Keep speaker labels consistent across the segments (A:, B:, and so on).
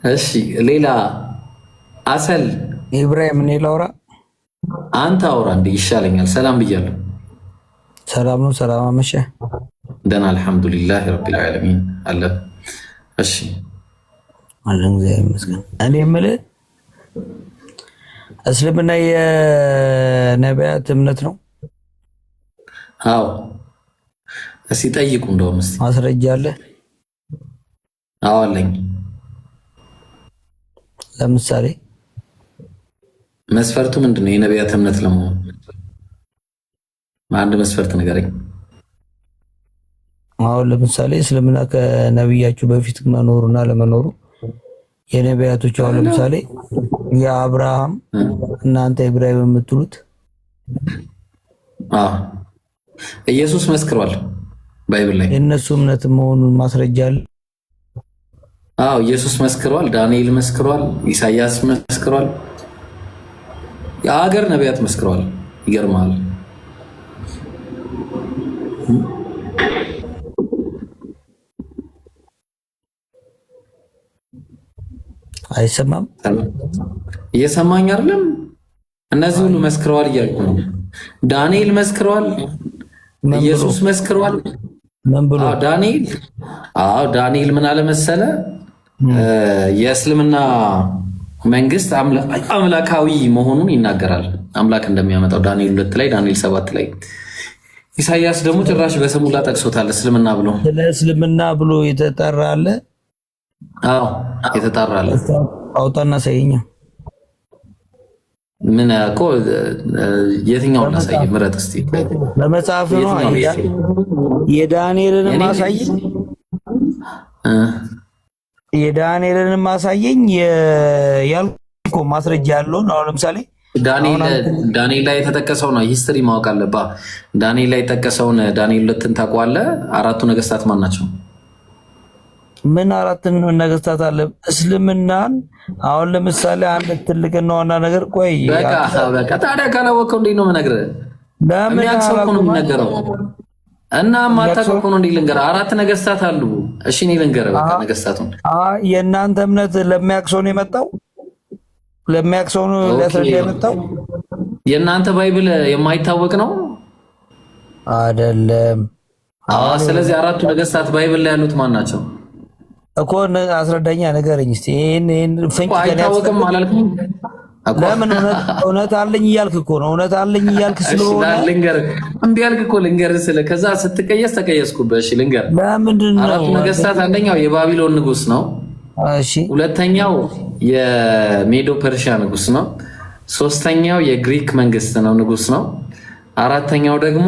A: እሺ ሌላ አሰል
B: ኢብራሂም እኔ ላውራ?
A: አንተ አውራ እንዴ ይሻለኛል። ሰላም ብያለሁ።
B: ሰላም ነው። ሰላም አመሸ።
A: ደህና አልሐምዱሊላህ ረቢል ዓለሚን አለ። እሺ
B: አለን እግዚአብሔር ይመስገን። እኔ የምልህ እስልምና የነቢያት እምነት ነው?
A: አዎ። እስኪ ጠይቁ። እንደውም እስኪ
B: ማስረጃ አለ?
A: አዎ አለኝ።
B: ለምሳሌ
A: መስፈርቱ ምንድነው? የነቢያት እምነት ለመሆን አንድ መስፈርት ንገረኝ።
B: አሁን ለምሳሌ እስልምና ከነቢያችሁ በፊት መኖሩና ለመኖሩ የነቢያቶች አሁን ለምሳሌ የአብርሃም እናንተ ኢብራሂም የምትሉት
A: ኢየሱስ መስክሯል ባይብል ላይ
B: የእነሱ እምነት መሆኑን ማስረጃ አለ?
A: አዎ ኢየሱስ መስክሯል፣ ዳንኤል መስክሯል፣ ኢሳያስ መስክሯል፣ የሀገር ነቢያት መስክሯል። ይገርማል።
B: አይሰማም?
A: እየሰማኝ አይደለም? እነዚህ ሁሉ መስክረዋል እያልኩ ነው። ዳንኤል መስክሯል፣ ኢየሱስ መስክሯል።
B: ምን ብሎ
A: ዳንኤል? ዳንኤል ምን አለ መሰለ? የእስልምና መንግስት አምላካዊ መሆኑን ይናገራል። አምላክ እንደሚያመጣው ዳንኤል 2 ላይ፣ ዳንኤል 7 ላይ። ኢሳያስ ደግሞ ጭራሽ በስሙላ ጠቅሶታል እስልምና ብሎ።
B: ስለ እስልምና ብሎ የተጠራ አለ?
A: አዎ የተጣራ አለ።
B: አውጣና ሳይኛ
A: ምን እኮ የትኛውን ላሳይ? ምረጥ እስቲ።
B: በመጽሐፍ ነው የዳንኤልን ማሳየኝ፣ የዳንኤልን ማሳየኝ ያልኩ ማስረጃ ያለውን። አሁን ለምሳሌ
A: ዳንኤል ላይ የተጠቀሰው ነው። ሂስትሪ ማወቅ አለብህ። ዳንኤል ላይ የተጠቀሰውን ዳንኤል 2ን ታውቀዋለህ? አራቱ ነገስታት ማን ናቸው?
B: ምን አራትን ነገስታት አለ? እስልምናን አሁን ለምሳሌ አንድ ትልቅና ዋና ነገር ቆይ
A: በቃ ታዲያ ካላወቀው እንዴት ነው የምነግርህ? የሚያክሰው እኮ ነው የምነገረው። እና ማታውቀው እኮ ነው እንዴ ልንገርህ? አራት ነገስታት አሉ። እሺ እኔ ልንገርህ በቃ ነገስታቱን።
B: የእናንተ እምነት ለሚያክሰው ነው የመጣው? ለሚያክሰው ነው ለሰደ የመጣው?
A: የእናንተ ባይብል የማይታወቅ ነው
B: አይደለም?
A: ስለዚህ አራቱ ነገስታት ባይብል ላይ ያሉት ማን ናቸው
B: እኮ? አስረዳኛ ነገረኝ እስቲ። ይሄን ፍንጭ
A: አይታወቅም አላልኩም?
B: ለምን እውነት አለኝ እያልክ እኮ ነው። እውነት አለኝ እያልክ ስለሆነ
A: ልንገርህ። እምቢ አልክ እኮ ልንገርህ። ከዛ ስትቀየስ ተቀየስኩበት። እሺ ልንገርህ።
B: ለምንድን ነው
A: አራቱ ነገስታት? አንደኛው የባቢሎን ንጉስ ነው።
B: እሺ።
A: ሁለተኛው የሜዶ ፐርሺያ ንጉስ ነው። ሶስተኛው የግሪክ መንግስት ነው፣ ንጉስ ነው። አራተኛው ደግሞ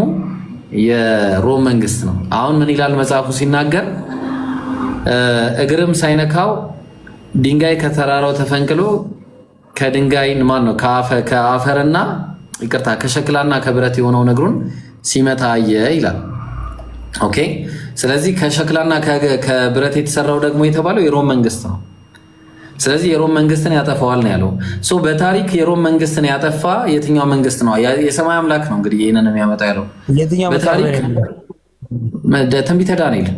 A: የሮም መንግስት ነው። አሁን ምን ይላል መጽሐፉ ሲናገር? እግርም ሳይነካው ድንጋይ ከተራራው ተፈንቅሎ ከድንጋይን ማን ነው ከአፈርና ይቅርታ ከሸክላና ከብረት የሆነውን እግሩን ሲመታ አየ ይላል። ኦኬ። ስለዚህ ከሸክላና ከብረት የተሰራው ደግሞ የተባለው የሮም መንግስት ነው። ስለዚህ የሮም መንግስትን ያጠፋዋል ነው ያለው። በታሪክ የሮም መንግስትን ያጠፋ የትኛው መንግስት ነው? የሰማይ አምላክ ነው እንግዲህ ይህንን የሚያመጣው ያለው በታሪክ ትንቢተ ዳንኤል።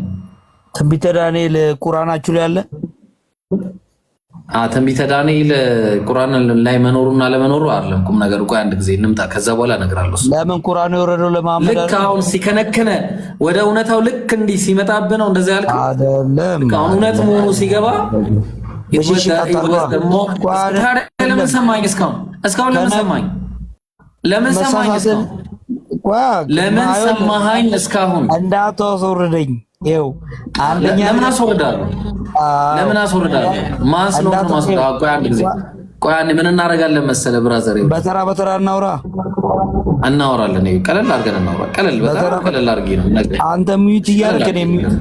B: ትንቢተ ዳንኤል ቁርአናችሁ ላይ አለ?
A: ትንቢተ ዳንኤል ቁርአን ላይ መኖሩና ለመኖሩ አይደለም ቁም ነገሩ። ቆይ አንድ ጊዜ እንምጣ፣ ከዛ በኋላ እነግራለሁ።
B: ለምን ቁርአኑ የወረደው ለማመድ
A: ልክ አሁን ሲከነከነ ወደ እውነታው ልክ እንዲህ ሲመጣብህ ነው እንደዛ ያልከው
B: አይደለም?
A: አሁን እውነት መሆኑ ሲገባ ደግሞ ለምን ሰማኝ? እስካሁን ለምን ሰማኝ? ለምን ሰማኝ? ለምን ሰማኸኝ? እስካሁን
B: እንዳታስወርደኝ። ይኸው አንደኛ
A: ለምን አስወርዳለሁ? ለምን አስወርዳለሁ? ማን ስለሆነ ማስወርዳለሁ? ቆይ አንድ ጊዜ ቆይ አንዴ ምን እናደርጋለን መሰለህ ብራዘር?
B: በተራ በተራ
A: እናወራለን። ቀለል አድርገን እናወራ። ቀለል አድርጌ ነው ነገር።
B: አንተ ሚዩት እያደረክ ነው የሚዩት።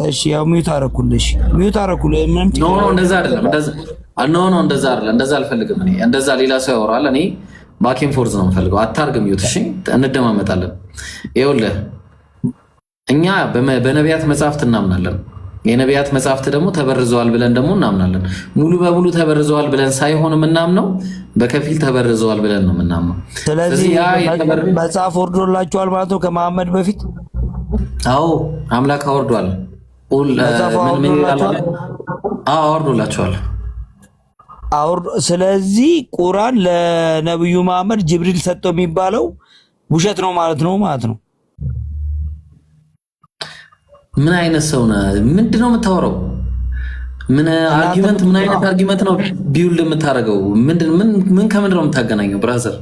B: እሺ ያው ሚዩት አደረኩልሽ። ምንም
A: ኖ እንደዛ አይደለም። እንደዛ አይደለም። እንደዛ አልፈልግም እኔ። እንደዛ ሌላ ሰው ያወራል። እኔ ባኪን ፎርዝ ነው የምፈልገው። አታርግ ሚዩት። እሺ እንደማመጣለን። ይኸውልህ እኛ በነቢያት መጽሐፍት እናምናለን። የነቢያት መጽሐፍት ደግሞ ተበርዘዋል ብለን ደግሞ እናምናለን። ሙሉ በሙሉ ተበርዘዋል ብለን ሳይሆን የምናምነው በከፊል ተበርዘዋል ብለን ነው የምናምነው።
B: ስለዚህ መጽሐፍ ወርዶላቸዋል ማለት ነው ከመሐመድ በፊት?
A: አዎ አምላክ አወርዷል። አወርዶላቸዋል።
B: ስለዚህ ቁርአን ለነብዩ መሐመድ ጅብሪል ሰጠው የሚባለው ውሸት ነው ማለት ነው።
A: ምን አይነት ሰው ነህ? ምንድነው የምታወራው? ምን አይነት አርጊመንት ነው ቢውልድ የምታደርገው? ምን ከምንድን ነው የምታገናኘው? ብራዘር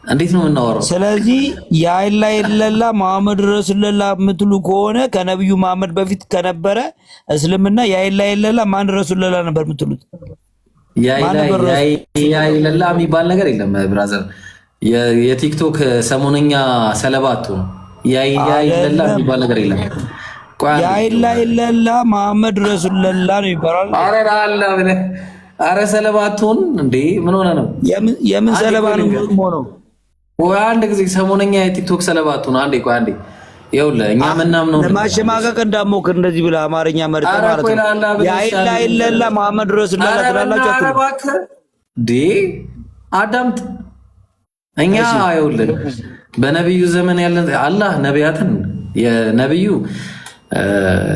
A: እንዴት ነው የምናወራው?
B: ስለዚህ ያኢላ ኢለላ መሐመድ ረሱልላህ የምትሉ ከሆነ ከነብዩ መሐመድ በፊት ከነበረ እስልምና ያኢላ ኢለላ ማን ረሱልላህ ነበር የምትሉት?
A: ያኢላ የሚባል ነገር የለም ብራዘር። የቲክቶክ ሰሞነኛ ሰለባቱ ያኢላ የሚባል ነገር የለም።
B: ያኢላ ኢለላ መሐመድ ረሱልላህ ነው ይባላል።
A: አረ ሰለባቱን እንዴ ምን ሆነ ነው?
B: የምን ሰለባ ነው?
A: ወይ አንድ ጊዜ ሰሞነኛ የቲክቶክ ሰለባቱን አንዴ ይኸውልህ እኛ ምናምን ነው
B: ለማሸማቀቅ እንዳሞክር እንደዚህ ብለህ አማርኛ መርጠህ ማለት ነው። ያኢላ ኢለላ መሐመድ ረሱልላህ ትላላችሁ
A: አዳምጥ። እኛ ይኸውልህ በነብዩ ዘመን ያለን አላህ ነቢያትን የነብዩ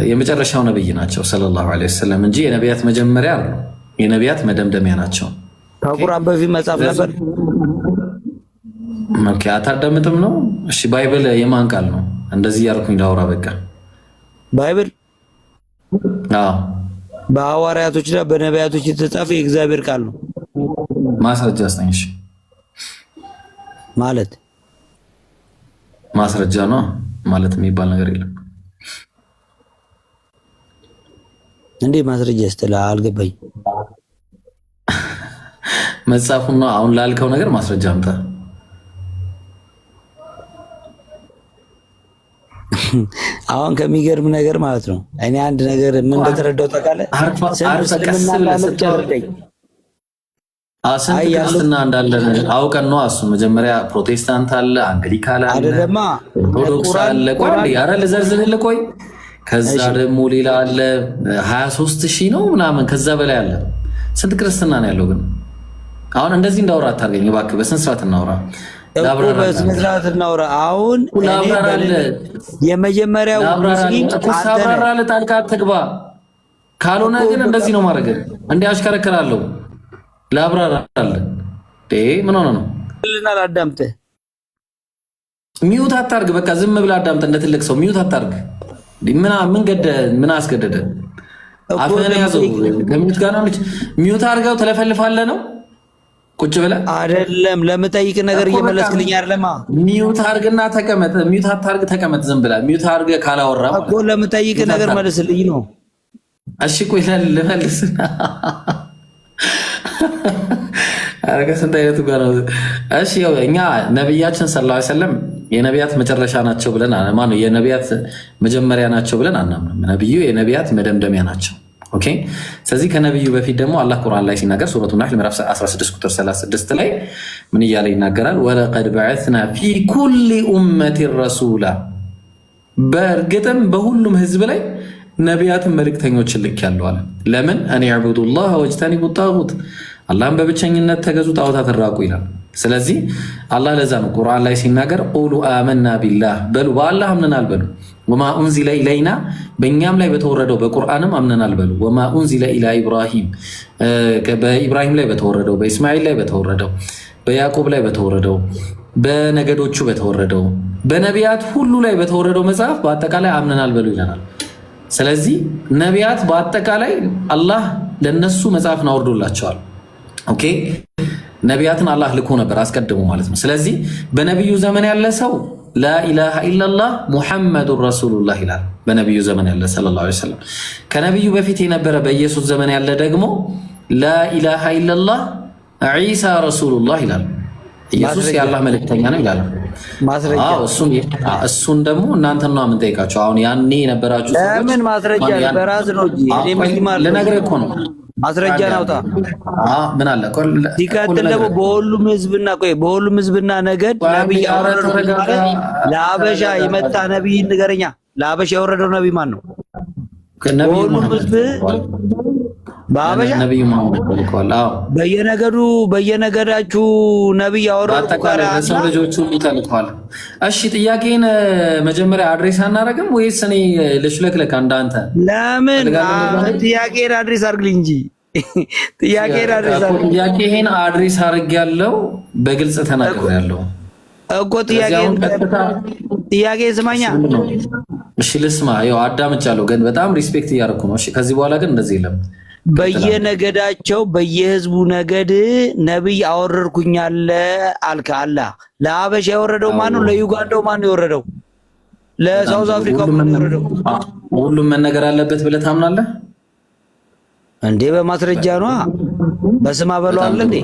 A: የመጨረሻው ነብይ ናቸው ሰለላሁ ዐለይሂ ወሰለም እንጂ የነቢያት መጀመሪያ ነው። የነቢያት መደምደሚያ ናቸው።
B: ከቁርአን በፊት መጽሐፍ ነበር።
A: ኦኬ አታዳምጥም ነው? እሺ ባይብል የማን ቃል ነው? እንደዚህ ያልኩኝ ዳውራ በቃ
B: ባይብል በሐዋርያቶችና በነቢያቶች የተጻፈ የእግዚአብሔር ቃል ነው።
A: ማስረጃ አስጠኝሽ
B: ማለት
A: ማስረጃ ነው ማለት የሚባል ነገር የለም።
B: እንዴ ማስረጃ ስትል አልገባኝ።
A: መጽሐፉን ነው አሁን ላልከው ነገር ማስረጃ አምጣ።
B: አሁን ከሚገርም ነገር ማለት ነው እኔ አንድ ነገር ምን እንደተረዳው ታውቃለህ?
A: ስንት ክርስትና እንዳለ አውቀን ነው። እሱ መጀመሪያ ፕሮቴስታንት አለ፣ አንግሊካን አለ፣ ኦርቶዶክስ አለ። ቆይ ኧረ ልዘርዝርልህ ቆይ። ከዛ ደግሞ ሌላ አለ 23,000 ነው ምናምን ከዛ በላይ አለ። ስንት ክርስትና ነው ያለው? ግን አሁን እንደዚህ እንዳወራ አታርገኝ እባክህ። በስንት ሰዓት እናውራ
B: አሁን የመጀመሪያው ሙስሊም
A: ጣልቃ አትግባ። ካልሆነ ግን እንደዚህ ነው ማድረግ። እንዲህ አሽከረክራለሁ። ላብራራለህ። ምን ሆነ ነው?
B: አዳምጠህ
A: ሚዩት አታርግ። በቃ ዝም ብለህ አዳምጠህ እንደ ትልቅ ሰው ሚዩት አታርግ። ምን አስገደደ? አፍህን ያዘው። ከሚዩት ጋር ነው ሚዩት አርገው ተለፈልፋለህ ነው ቁጭ ብለህ
B: አይደለም። ለምጠይቅ ነገር እየመለስክልኝ አይደለማ።
A: ሚዩት አርግና ተቀመጥ። ሚዩት አታርግ፣ ተቀመጥ ዝም ብለህ። ሚዩት አርግ ካላወራ
B: እኮ ለምጠይቅ ነገር መልስልኝ ነው።
A: እሺ ቆይ ልመልስ። አረጋ ስንት አይነቱ ጋር ነው? እሺ ያው እኛ ነብያችን ሰለላሁ ዐለይሂ ወሰለም የነቢያት መጨረሻ ናቸው ብለን ማነው የነቢያት መጀመሪያ ናቸው ብለን አናምንም። ነብዩ የነቢያት መደምደሚያ ናቸው። ኦኬ። ስለዚህ ከነብዩ በፊት ደግሞ አላህ ቁርአን ላይ ሲናገር ሱረቱ ናህል ምዕራፍ 16 ቁጥር 36 ላይ ምን እያለ ይናገራል? ወለቀድ በዐስና ፊ ኩሊ ኡመቲን ረሱላ፣ በእርግጥም በሁሉም ህዝብ ላይ ነቢያትን መልእክተኞችን ልኬያለሁ አለ። ለምን? አን ያዕቡዱላህ ወጅተኒቡ ጣጉት፣ አላህን በብቸኝነት ተገዙ ጣዖታት ራቁ ይላል። ስለዚህ አላህ ለዛ ነው ቁርአን ላይ ሲናገር ቁሉ አመና ቢላህ በሉ በአላህ አምነናል በሉ። ወማ ኡንዚለ ኢለይና በእኛም ላይ በተወረደው በቁርአንም አምነናል በሉ። ወማ ኡንዚለ ኢላ ኢብራሂም በኢብራሂም ላይ በተወረደው፣ በኢስማኤል ላይ በተወረደው፣ በያዕቆብ ላይ በተወረደው፣ በነገዶቹ በተወረደው፣ በነቢያት ሁሉ ላይ በተወረደው መጽሐፍ በአጠቃላይ አምነናል በሉ ይለናል። ስለዚህ ነቢያት በአጠቃላይ አላህ ለነሱ መጽሐፍን አውርዶላቸዋል። ኦኬ ነቢያትን አላህ ልኮ ነበር አስቀድሞ ማለት ነው። ስለዚህ በነቢዩ ዘመን ያለ ሰው ላኢላሃ ኢላላህ ሙሐመዱን ረሱሉላህ ይላል። በነቢዩ ዘመን ያለ ሰለላሁ ዐለይሂ ወሰለም። ከነቢዩ በፊት የነበረ በኢየሱስ ዘመን ያለ ደግሞ ላኢላሃ ኢላላህ ዒሳ ረሱሉላህ ይላል። ኢየሱስ የአላህ መልእክተኛ ነው ይላል። እሱን ደግሞ እናንተን ነው የምንጠይቃቸው። አሁን ያኔ የነበራችሁ
B: ለምን ማስረጃ በራስ ነው እንጂ
A: ልነግርህ እኮ ነው።
B: ማስረጃ ናውጣ
A: ምን አለ
B: ሲቀጥል ደግሞ በሁሉም ህዝብና ነገድ ነብይ ያወረደው ለአበሻ የመጣ ነብይ ንገረኛ። ለአበሻ የወረደው ነብይ ማን ነው? በሁሉም ህዝብ በአበሻ
A: ነብዩ መሐመድ ተልከዋል። አዎ
B: በየነገዳችሁ ነብይ ያወረደው
A: ሰው ልጆቹ ሁሉ ተልከዋል። እሺ ጥያቄን መጀመሪያ አድሬስ አናረግም ወይስ እኔ ልሽለክለክ እንዳንተ?
B: ለምን ጥያቄን አድሬስ አድርግልኝ እንጂ ጥያቄ
A: ጥያቄህን አድሬስ አድርጌያለሁ፣ በግልጽ ተናግሬያለሁ
B: እኮ ጥያቄ ስማኛ።
A: እሺ ልስማ። ያው አዳምጫለሁ፣ ግን በጣም ሪስፔክት እያደረኩ ነው። እሺ ከዚህ በኋላ ግን እንደዚህ የለም።
B: በየነገዳቸው በየህዝቡ ነገድ ነብይ አወረድኩኛለ አልከ። አላህ ለሀበሻ የወረደው ማን ነው? ለዩጋንዳው ማን ነው የወረደው? ለሳውዝ አፍሪካ ማን ነው የወረደው?
A: ሁሉም መነገር አለበት ብለህ ታምናለህ
B: እንዴ? በማስረጃ ነው። በስማ በለው አለ እንዴ?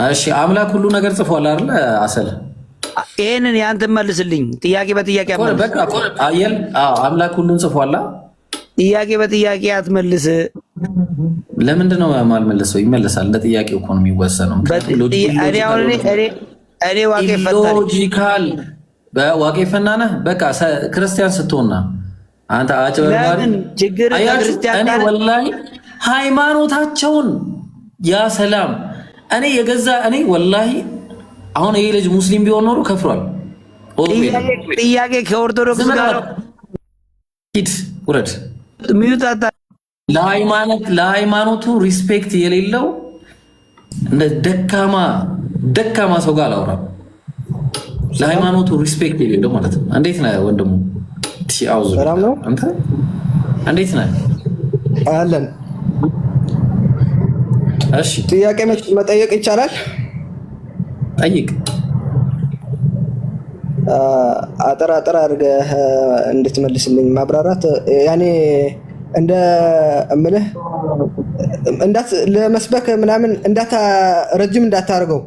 A: እሺ አምላክ ሁሉ ነገር ጽፏል አይደል? አሰል
B: ይሄንን ያንተን መልስልኝ። ጥያቄ በጥያቄ አትመልስ።
A: በቃ አየል አምላክ ሁሉን ጽፏል።
B: ጥያቄ በጥያቄ አትመልስ።
A: ለምንድን ነው የማልመልሰው? ይመለሳል። እንደ ጥያቄው እኮ ነው የሚወሰነው።
B: እኔ ዋቄ ፈታኝ
A: ሎጂካል በዋቄ ፈናነ በቃ ክርስቲያን ስትሆንና አንተ አጭበርባሪ
B: ችግር ክርስቲያን
A: እኔ ወላሂ ሃይማኖታቸውን ያ ሰላም እኔ የገዛ እኔ ወላሂ አሁን ይሄ ልጅ ሙስሊም ቢሆን ኖሮ ከፍሯል።
B: ጥያቄ ከኦርቶዶክስ ጋር
A: ሂድ ውረድ።
B: ሚዩታታ
A: ለሃይማኖቱ ሪስፔክት የሌለው እንደ ደካማ ሰው ጋር አላወራም። ለሃይማኖቱ ሪስፔክት የሌለው ማለት ነው። እንዴት ነህ ወንድሙ?
C: ሰላም ነው።
A: አንተ እንዴት ነህ?
C: አለን።
A: እሺ
C: ጥያቄ መጠየቅ ይቻላል?
A: ጠይቅ።
C: አጠር አድርገህ እንድትመልስልኝ ማብራራት ያኔ እንደ እምልህ ለመስበክ ምናምን ረጅም እንዳታርገው።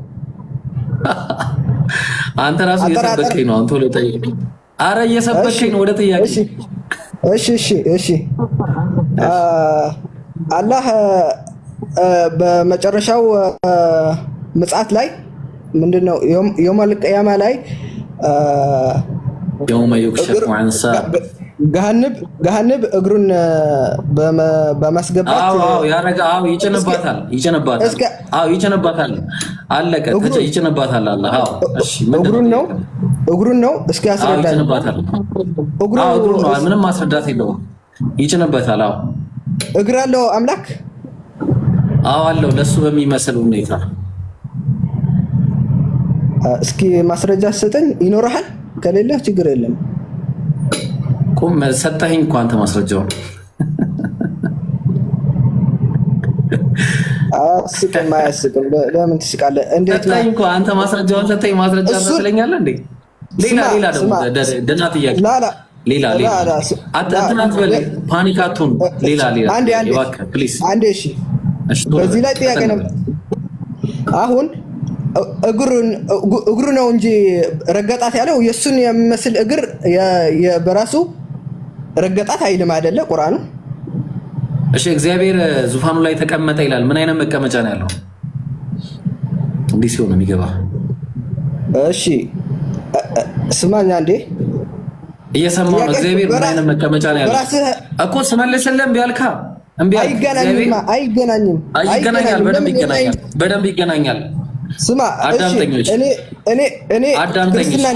A: አንተ ራሱ እየሰበከኝ ነው። አንተ ወደ ጠይቅ። አረ እየሰበከኝ ነው። ወደ ጥያቄ።
C: እሺ አላህ በመጨረሻው ምጽአት ላይ ምንድነው የውመል ቂያማ ላይ
A: የውመ ይክሸፉ ዐን ሳቅ
C: ገሃነብ እግሩን በማስገባት ይጭንባታል። አለቀ። ይጭንባታል። አላህ እሺ እግሩን ነው። እስኪ ያስረዳኝ። እግሩን ነው። ምንም ማስረዳት የለውም። ይጭንባታል። እግር አለው አምላክ?
A: አለው። ለሱ በሚመስል ሁኔታ
C: እስኪ ማስረጃ ሰጠኝ። ይኖርሃል? ከሌለ ችግር የለም።
A: ቁም ሰጠኸኝ እኮ አንተ ማስረጃውን።
C: አያስቅም። ለምን ትስቃለህ? እንዴት
A: ሰጠኸኝ እኮ አንተ ማስረጃውን ሰጠኸኝ። ማስረጃ ትለኛለህ እንዴ? ሌላ ደግሞ ደህና ጥያቄ ሌላ አትናት በል። ፓኒክ አትሁን። ሌላ እባክህ ፕሊዝ።
C: አንዴ እሺ፣ በዚህ ላይ ጥያቄ ነው። አሁን እግሩ ነው እንጂ ረገጣት ያለው የሱን የሚመስል እግር በራሱ ረገጣት አይልም አይደለ? ቁርአኑ።
A: እሺ እግዚአብሔር ዙፋኑ ላይ ተቀመጠ ይላል። ምን አይነት መቀመጫ ነው ያለው? እንዲህ ሲሆን ነው የሚገባ።
C: እሺ ስማኝ አንዴ።
A: እየሰማሁ ነው። እግዚአብሔር ምን አይነት መቀመጫ ነው ያለው እኮ ስመልስልህ እምቢ አልካ።
C: አይገናኝም።
A: በደንብ ይገናኛል።
C: ስማ እኔ ክርስትና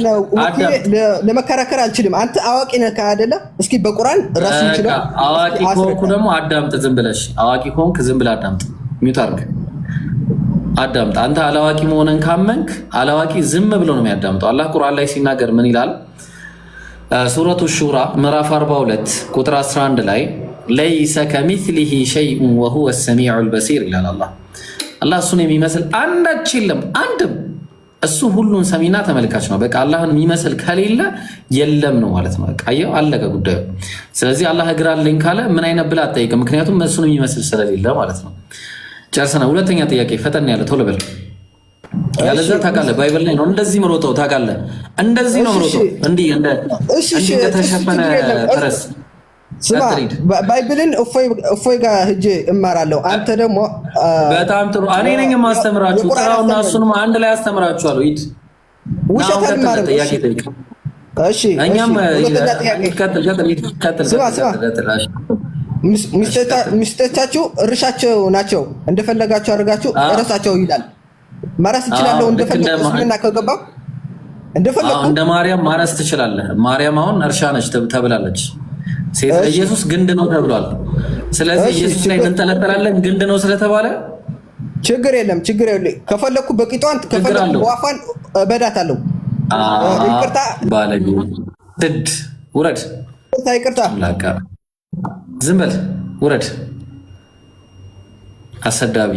C: ለመከራከር አልችልም። አንተ አዋቂ ነህ አይደለ? እስኪ በቁርአን ራሱ ይችላል።
A: አዋቂ ከሆንኩ ደግሞ አዳምጥ። ዝም ብለሽ አዋቂ ከሆንክ ዝም ብለህ አዳምጥ። ሚውት አድርግ፣ አዳምጥ። አንተ አላዋቂ መሆንን ካመንክ አላዋቂ ዝም ብሎ ነው የሚያዳምጠው። አላህ ቁርአን ላይ ሲናገር ምን ይላል? ሱረቱ ሹራ ምዕራፍ 42 ቁጥር 11 ላይ ለይሰ ከሚስሊሂ ሸይኡን ወሁወ ሰሚዑል በሲር ይላል። አላህ እሱን የሚመስል አንዳች የለም፣ አንድም። እሱ ሁሉን ሰሚና ተመልካች ነው። በቃ አላህን የሚመስል ከሌለ የለም ነው ማለት ነው። በቃ አየው፣ አለቀ ጉዳዩ። ስለዚህ አላህ እግር አለኝ ካለ ምን አይነት ብለህ አትጠይቅም፣ ምክንያቱም እሱን የሚመስል ስለሌለ ማለት ነው። ጨርሰናል። ሁለተኛ ጥያቄ፣ ፈጠን ያለ ቶሎ በል። ያለዛ ታውቃለህ፣ ባይብል ላይ ነው እንደዚህ ምሮጠው ታውቃለህ። እንደዚህ ነው ምሮጠው፣ እንዲህ እንደተሸፈነ ፈረስ።
C: ስማ ባይብልን እፎይ ጋር ሂጅ እማራለሁ። አንተ ደግሞ
A: በጣም ጥሩ። እኔ ነኝ የማስተምራችሁ። ጥራውና እሱንም አንድ ላይ አስተምራችኋለሁ። ሂድ።
C: ውሸት አልማርም። እሺ እኛም ሚስቶቻችሁ እርሻቸው ናቸው፣ እንደፈለጋችሁ አድርጋችሁ እረሳቸው ይላል። ማረስ እችላለሁ እንደፈለኩ። እስልምና ከገባሁ እንደፈለኩ
A: እንደ ማርያም ማረስ ትችላለህ። ማርያም አሁን እርሻ ነች ተብላለች። ሴት ኢየሱስ ግንድ ነው ተብሏል። ስለዚህ ኢየሱስ ላይ እንጠለጠላለን ግንድ ነው ስለተባለ
C: ችግር የለም። ከፈለኩ በቂጧን ከፈለኩ በዋፋን እበዳታለሁ። ይቅርታ
A: ባለኝ ድድ ውረድ።
C: ይቅርታ
A: ዝም በል ውረድ። አሰዳቢ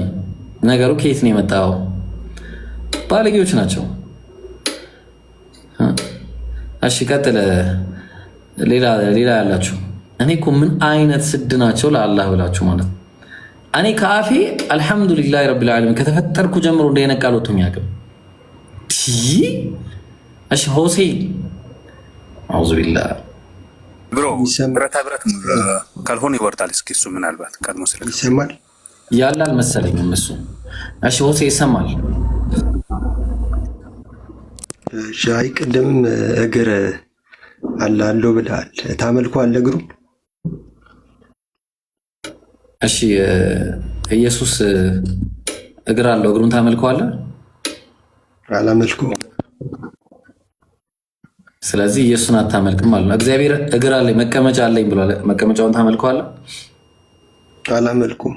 A: ነገሩ ከየት ነው የመጣው? ባለጌዎች ናቸው። እሺ ቀጥለ። ሌላ ያላችሁ እኔ እኮ ምን አይነት ስድ ናቸው ለአላህ ብላችሁ ማለት እኔ ከአፌ አልሐምዱሊላህ ረብል ዓለሚን ከተፈጠርኩ ጀምሮ እንደየነቃል ወጥቶኝ ያውቅም። እሺ ሆሴ አውዙ ቢላህ
D: ብሮ ብረታ ብረት ካልሆነ ይወርዳል። እስኪ እሱ ምናልባት ቀድሞ
C: ይሰማል
A: ያለ አልመሰለኝም እሱ። እሺ ሆሴ ይሰማል።
E: ሻይ ቅድምም እግር አለው ብለሃል። ታመልከዋለህ እግሩ?
A: እሺ ኢየሱስ እግር አለው፣ እግሩን ታመልከዋለህ?
E: አላመልከውም።
A: ስለዚህ ኢየሱስን አታመልክም ማለት ነው። እግዚአብሔር እግር አለኝ መቀመጫ አለኝ ብሏል። መቀመጫውን ታመልከዋለህ?
E: አላመልኩም።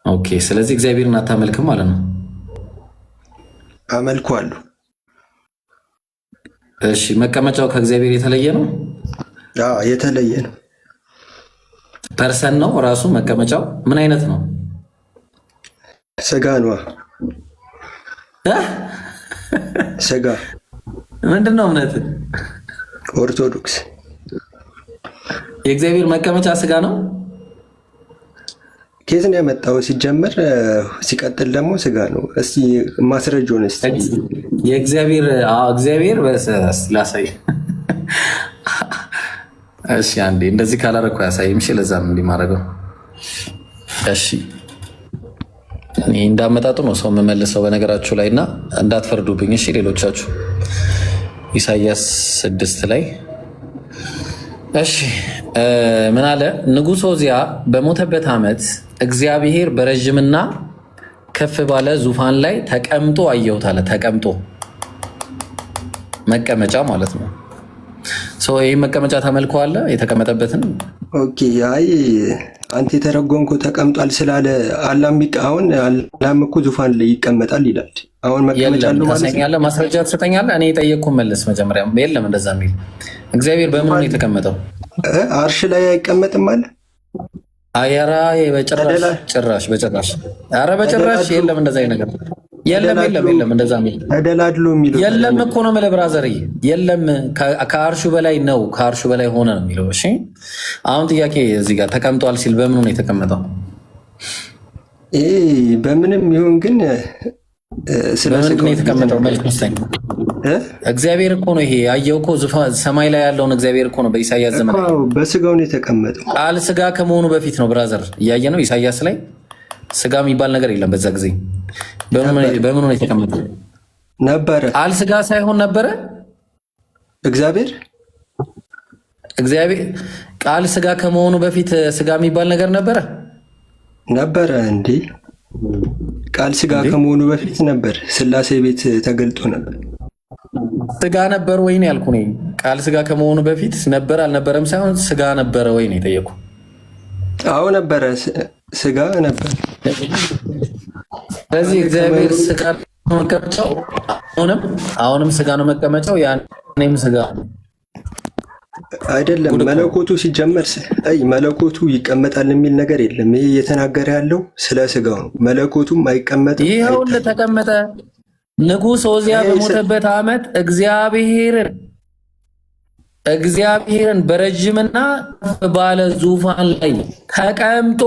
A: ኦኬ፣ ስለዚህ እግዚአብሔርን አታመልክም ማለት ነው።
E: አመልከዋለሁ።
A: እሺ፣ መቀመጫው ከእግዚአብሔር የተለየ ነው?
E: አዎ፣ የተለየ ነው።
A: ፐርሰን ነው ራሱ መቀመጫው? ምን አይነት ነው?
E: ስጋ ነው። ስጋ
A: ምንድን ነው እምነት?
E: ኦርቶዶክስ።
A: የእግዚአብሔር መቀመጫ ስጋ ነው?
E: ከየት ነው ያመጣው? ሲጀመር ሲቀጥል ደግሞ ስጋ ነው። እስቲ ማስረጃውን እስቲ
A: የእግዚአብሔር እግዚአብሔር ላሳይ። እሺ አንዴ እንደዚህ ካላረኩ ያሳይም። እሺ ለዛ ነው እንዲማረገው። እሺ እኔ እንዳመጣጡ ነው ሰው የምመልሰው በነገራችሁ ላይ እና እንዳትፈርዱብኝ እሺ ሌሎቻችሁ። ኢሳይያስ 6 ላይ እሺ ምን አለ? ንጉሥ ዖዝያ በሞተበት ዓመት እግዚአብሔር በረዥምና ከፍ ባለ ዙፋን ላይ ተቀምጦ አየሁት አለ። ተቀምጦ መቀመጫ ማለት ነው። ይህ መቀመጫ ተመልከዋለህ? የተቀመጠበትን
E: ኦኬ። አይ አንተ የተረጎምከው ተቀምጧል ስላለ አሁን አላም እኮ ዙፋን ላይ ይቀመጣል ይላል። አሁን መቀመጫ አለው ማለት ነው።
A: ማስረጃ ትሰጠኛለህ? እኔ የጠየቅኩህን መልስ መጀመሪያ። የለም እንደዛ የሚል እግዚአብሔር በምን ነው የተቀመጠው?
E: አርሽ ላይ አይቀመጥም አለ።
A: አያራ በጭራሽ ኧረ በጭራሽ የለም እንደዛ ነገር የለም እንደዛ የሚል
E: ተደላድሎ የሚለው
A: የለም እኮ ነው የምልህ ብራዘር። የለም ከአርሹ በላይ ነው፣ ከአርሹ በላይ ሆነ ነው የሚለው። እሺ አሁን ጥያቄ እዚህ ጋር ተቀምጧል ሲል በምኑ ነው የተቀመጠው?
E: በምንም ይሁን ግን
A: በምንድን ነው የተቀመጠው? መልክ ውስጠኝ እግዚአብሔር እኮ ነው ይሄ ያየው እኮ ሰማይ ላይ ያለውን እግዚአብሔር እኮ ነው። በኢሳያስ ዘመን
E: በስጋው ነው የተቀመጠው።
A: ቃል ስጋ ከመሆኑ በፊት ነው ብራዘር፣ እያየ ነው ኢሳያስ ላይ ስጋ የሚባል ነገር የለም በዛ ጊዜ። በምኑ ነው የተቀመጠው?
E: ነበረ።
A: ቃል ስጋ ሳይሆን ነበረ። እግዚአብሔር ቃል ስጋ ከመሆኑ በፊት ስጋ የሚባል ነገር ነበረ
E: እንዴ? ቃል ስጋ ከመሆኑ በፊት ነበር። ስላሴ ቤት ተገልጦ ነበር።
A: ስጋ ነበር ወይ ነው ያልኩህ እኔ። ቃል ስጋ ከመሆኑ በፊት ነበር አልነበረም ሳይሆን ስጋ ነበረ ወይ ነው የጠየኩህ።
E: አዎ ነበረ፣ ስጋ ነበር።
A: ስለዚህ እግዚአብሔር ስጋ ነው መቀመጫው፣ አሁንም ስጋ ነው መቀመጫው፣ ያኔም ስጋ
E: አይደለም። መለኮቱ ሲጀመር መለኮቱ ይቀመጣል የሚል ነገር የለም። ይሄ እየተናገረ ያለው ስለ ስጋው ነው። መለኮቱም አይቀመጥም።
A: ይኸው ተቀመጠ። ንጉሥ ዖዝያ በሞተበት ዓመት እግዚአብሔርን በረጅምና ባለ ዙፋን ላይ ተቀምጦ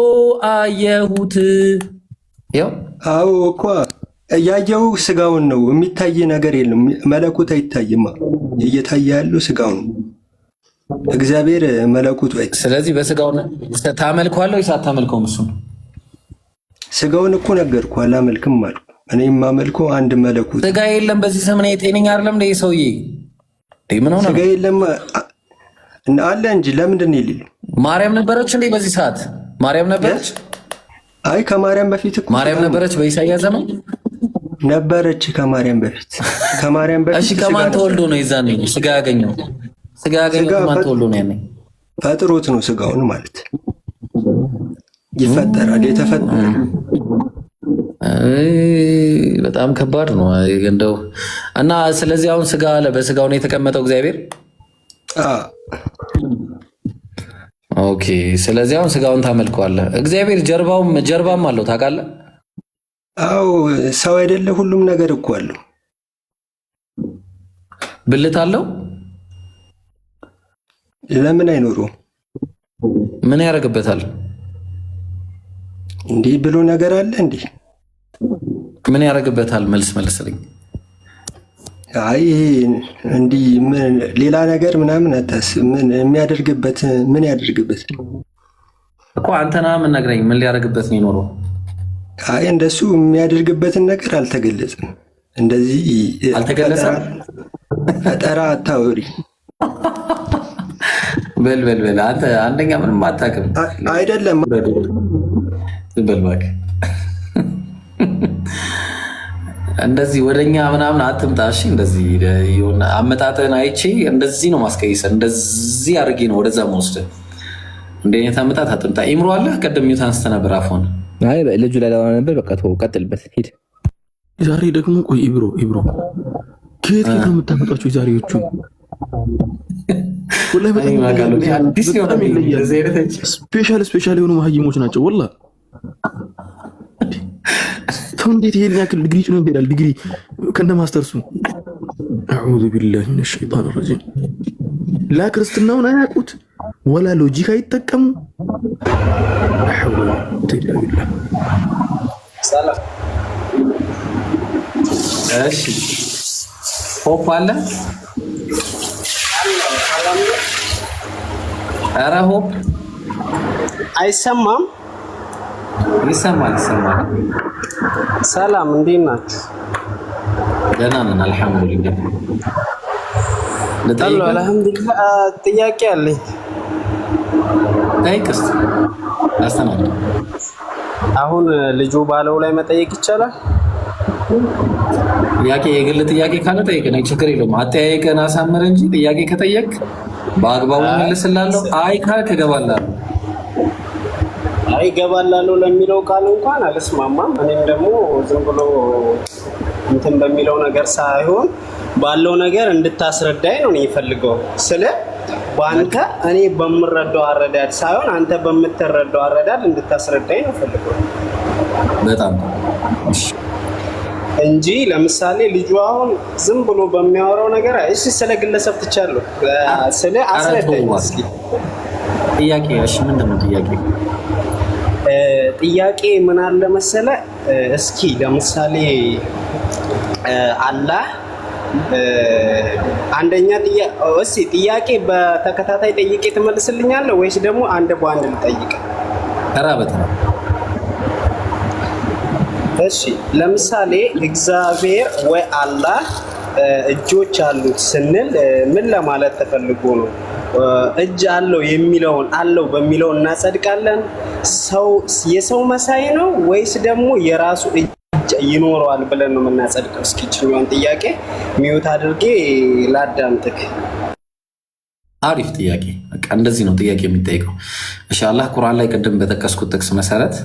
A: አየሁት።
E: አዎ እኮ እያየው ስጋውን ነው። የሚታይ ነገር የለም። መለኮት አይታይማ። እየታየ ያለው ስጋው ነው። እግዚአብሔር መለኮቱ አይታይ።
A: ስለዚህ በስጋው ታመልከዋለህ ወይስ አታመልከውም? እሱ
E: ስጋውን እኮ ነገርኩህ፣ አላመልክም አልኩ። እኔ የማመልከው አንድ መለኮት።
A: ስጋ የለም በዚህ ዘመን። ጤነኛ አይደለም እንደ ሰውዬ። ምን ሆነ?
E: ስጋ የለም አለ እንጂ ለምንድን ነው የሌለው?
A: ማርያም ነበረች እንዴ በዚህ ሰዓት? ማርያም ነበረች?
E: አይ ከማርያም በፊት እኮ
A: ማርያም ነበረች። በኢሳይያስ ዘመን
E: ነበረች። ከማርያም በፊት
A: እሺ፣ ከማን ተወልዶ ነው የዛኔ ስጋ ያገኘው? ስጋ ያገኘው ከማን ተወልዶ ነው? ያኔ
E: ፈጥሮት ነው ስጋውን ማለት ይፈጠራል። የተፈጠረ
A: በጣም ከባድ ነው እንደው እና ስለዚህ አሁን ስጋ አለ በስጋው ነው የተቀመጠው እግዚአብሔር። ኦኬ ስለዚህ አሁን ስጋውን ታመልከዋለህ። እግዚአብሔር ጀርባም አለው ታውቃለህ?
E: አዎ ሰው አይደለ? ሁሉም ነገር እኮ አለው።
A: ብልት አለው?
E: ለምን አይኖረውም?
A: ምን ያደርግበታል?
E: እንዲህ ብሎ ነገር አለ እንዴ?
A: ምን ያደርግበታል? መልስልኝ።
E: አይ እንዲህ ምን ሌላ ነገር ምናምን አታስብ። ምን የሚያደርግበት ምን ያደርግበት
A: እኮ አንተና ምን ነግረኝ። ምን ሊያደርግበት ነው የኖረው?
E: አይ እንደሱ የሚያደርግበትን ነገር አልተገለጸም። እንደዚህ
A: አልተገለጸም።
E: ፈጠራ አታውሪ።
A: በል አንተ አንደኛ ምንም አታውቅም
E: አይደለም።
A: በል እባክህ እንደዚህ ወደኛ ምናምን አትምጣ እሺ። እንደዚህ የሆነ አመጣጥህን አይቼ እንደዚህ ነው ማስቀይሰ እንደዚህ አድርጌ ነው ወደዛ መወስደህ። እንደ አይነት አመጣጥ አትምጣ። ኢምሮ አለ ቀደም ይሁን አንስተ ነበር አፎን።
F: አይ ልጁ ላይ ላወራ ነበር። በቃ ተው ቀጥልበት ሂድ።
G: ዛሬ ደግሞ ቆይ ኢብሮ ከየት የምታመጣቸው ዛሬዎቹ ወላሂ በጣም ይለያል። ስፔሻል የሆኑ መሀይሞች ናቸው ወላሂ። ሰው እንዴት ይሄን ያክል ዲግሪ ጭኖ ይሄዳል? ዲግሪ ከእንደ ማስተርሱ። አዑዙ ቢላሂ ሚነ ሸይጣን ረጂም። ላ ክርስትናውን አያውቁት ወላ ሎጂክ አይጠቀሙ።
A: ሰላም እሺ። ሆፕ አለ? ኧረ ሆፕ
H: አይሰማም?
A: ይሰማል።
H: ሰላም እንዴት ናችሁ?
A: ደህና ነን አልሐምዱሊላህ።
H: አልሐምዱሊላህ። ጥያቄ አለኝ።
A: ጠይቅ እስኪ አስተናግድ።
H: አሁን ልጁ ባለው ላይ መጠየቅ ይቻላል?
A: ጥያቄ የግል ጥያቄ ካለ ጠይቅ፣ ነው ችግር የለውም። አጠያየቅህን አሳምር እንጂ ጥያቄ ከጠየቅ በአግባቡ መልስላለሁ። አይ ካልክ እገባላለሁ።
H: አይ እገባላለሁ ለሚለው ቃል እንኳን አልስማማም። እኔም ደግሞ ዝም ብሎ እንትን በሚለው ነገር ሳይሆን ባለው ነገር እንድታስረዳኝ ነው የሚፈልገው። ስለ በአንተ እኔ በምረዳው አረዳድ ሳይሆን አንተ በምትረዳው አረዳድ እንድታስረዳኝ ነው ፈልገው።
A: በጣም
H: እንጂ ለምሳሌ ልጁ አሁን ዝም ብሎ በሚያወራው ነገር እሺ፣ ስለ ግለሰብ ትቻለሁ ስለ አስረዳኝ እስኪ።
A: ጥያቄ እሺ፣ ምንድነው ጥያቄ?
H: ጥያቄ ምን አለ መሰለ፣ እስኪ ለምሳሌ አላህ አንደኛ ጥያቄ በተከታታይ ጠይቄ ትመልስልኛለህ ወይስ ደግሞ አንድ በአንድ ልጠይቅ?
A: ተራ በተራ።
H: እሺ ለምሳሌ እግዚአብሔር ወይ አላህ እጆች አሉት ስንል ምን ለማለት ተፈልጎ ነው? እጅ አለው የሚለውን አለው በሚለው እናጸድቃለን? ሰው የሰው መሳይ ነው ወይስ ደግሞ የራሱ እጅ ይኖረዋል ብለን ነው የምናጸድቀው? እስኪ ችኛውን ጥያቄ ሚውት አድርጌ ላዳምጥክ።
A: አሪፍ ጥያቄ። በቃ እንደዚህ ነው ጥያቄ የሚጠይቀው። እሺ አላህ ቁርአን ላይ ቅድም በጠቀስኩት ጥቅስ መሰረት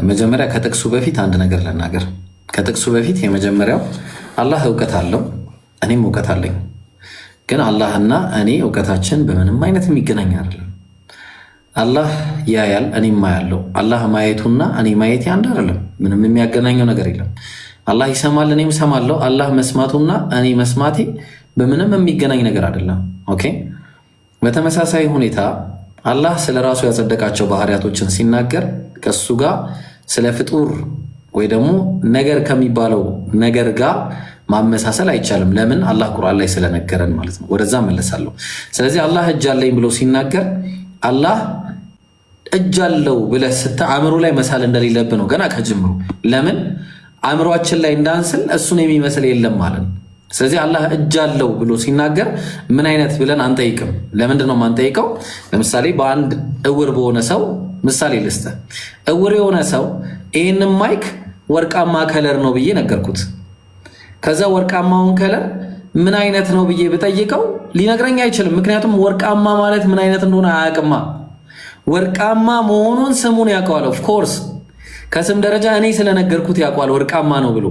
A: መጀመሪያ ከጥቅሱ በፊት አንድ ነገር ልናገር። ከጥቅሱ በፊት የመጀመሪያው አላህ እውቀት አለው፣ እኔም እውቀት አለኝ። ግን አላህና እኔ እውቀታችን በምንም አይነት የሚገናኝ አይደለም። አላህ ያያል፣ እኔም ማያለው። አላህ ማየቱና እኔ ማየቴ አንድ አይደለም። ምንም የሚያገናኘው ነገር የለም። አላህ ይሰማል፣ እኔም ሰማለው። አላህ መስማቱና እኔ መስማቴ በምንም የሚገናኝ ነገር አይደለም። ኦኬ። በተመሳሳይ ሁኔታ አላህ ስለ ራሱ ያጸደቃቸው ባህሪያቶችን ሲናገር ከሱ ጋር ስለ ፍጡር ወይ ደግሞ ነገር ከሚባለው ነገር ጋር ማመሳሰል አይቻልም። ለምን? አላህ ቁርአን ላይ ስለነገረን ማለት ነው። ወደዛ መለሳለሁ። ስለዚህ አላህ እጅ አለኝ ብሎ ሲናገር አላህ እጅ አለው ብለህ አእምሮ ላይ መሳል እንደሌለብህ ነው ገና ከጅምሩ። ለምን? አእምሯችን ላይ እንዳንስል እሱን የሚመስል የለም ማለት ነው። ስለዚህ አላህ እጅ አለው ብሎ ሲናገር ምን አይነት ብለን አንጠይቅም። ለምንድን ነው የማንጠይቀው? ለምሳሌ በአንድ እውር በሆነ ሰው ምሳሌ ልስጥህ። እውር የሆነ ሰው ይህንን ማይክ ወርቃማ ከለር ነው ብዬ ነገርኩት። ከዛ ወርቃማውን ከለር ምን አይነት ነው ብዬ ብጠይቀው ሊነግረኝ አይችልም። ምክንያቱም ወርቃማ ማለት ምን አይነት እንደሆነ አያውቅማ። ወርቃማ መሆኑን ስሙን ያውቀዋል። ኦፍ ኮርስ ከስም ደረጃ እኔ ስለነገርኩት ያውቀዋል ወርቃማ ነው ብሎ።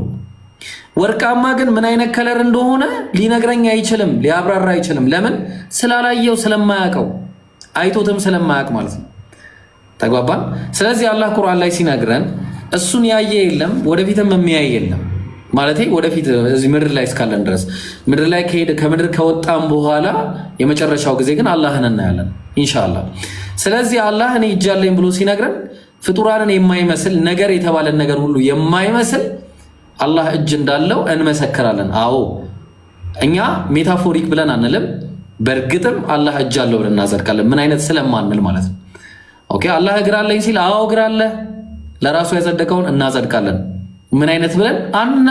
A: ወርቃማ ግን ምን አይነት ከለር እንደሆነ ሊነግረኝ አይችልም፣ ሊያብራራ አይችልም። ለምን? ስላላየው ስለማያውቀው፣ አይቶትም ስለማያውቅ ማለት ነው። ተግባባን? ስለዚህ አላህ ቁርአን ላይ ሲነግረን እሱን ያየ የለም ወደፊትም የሚያይ የለም ማለት ወደፊት እዚህ ምድር ላይ እስካለን ድረስ ምድር ላይ ከምድር ከወጣም በኋላ የመጨረሻው ጊዜ ግን አላህን እናያለን ኢንሻአላህ። ስለዚህ አላህ እኔ እጅ አለኝ ብሎ ሲነግረን ፍጡራንን የማይመስል ነገር የተባለን ነገር ሁሉ የማይመስል አላህ እጅ እንዳለው እንመሰክራለን። አዎ እኛ ሜታፎሪክ ብለን አንልም፣ በእርግጥም አላህ እጅ አለው ብለን እናዘርቃለን። ምን አይነት ስለማንል ማለት ነው። ኦኬ አላህ እግር አለኝ ሲል አዎ እግር አለ፣ ለራሱ ያጸደቀውን እናጸድቃለን። ምን አይነት ብለን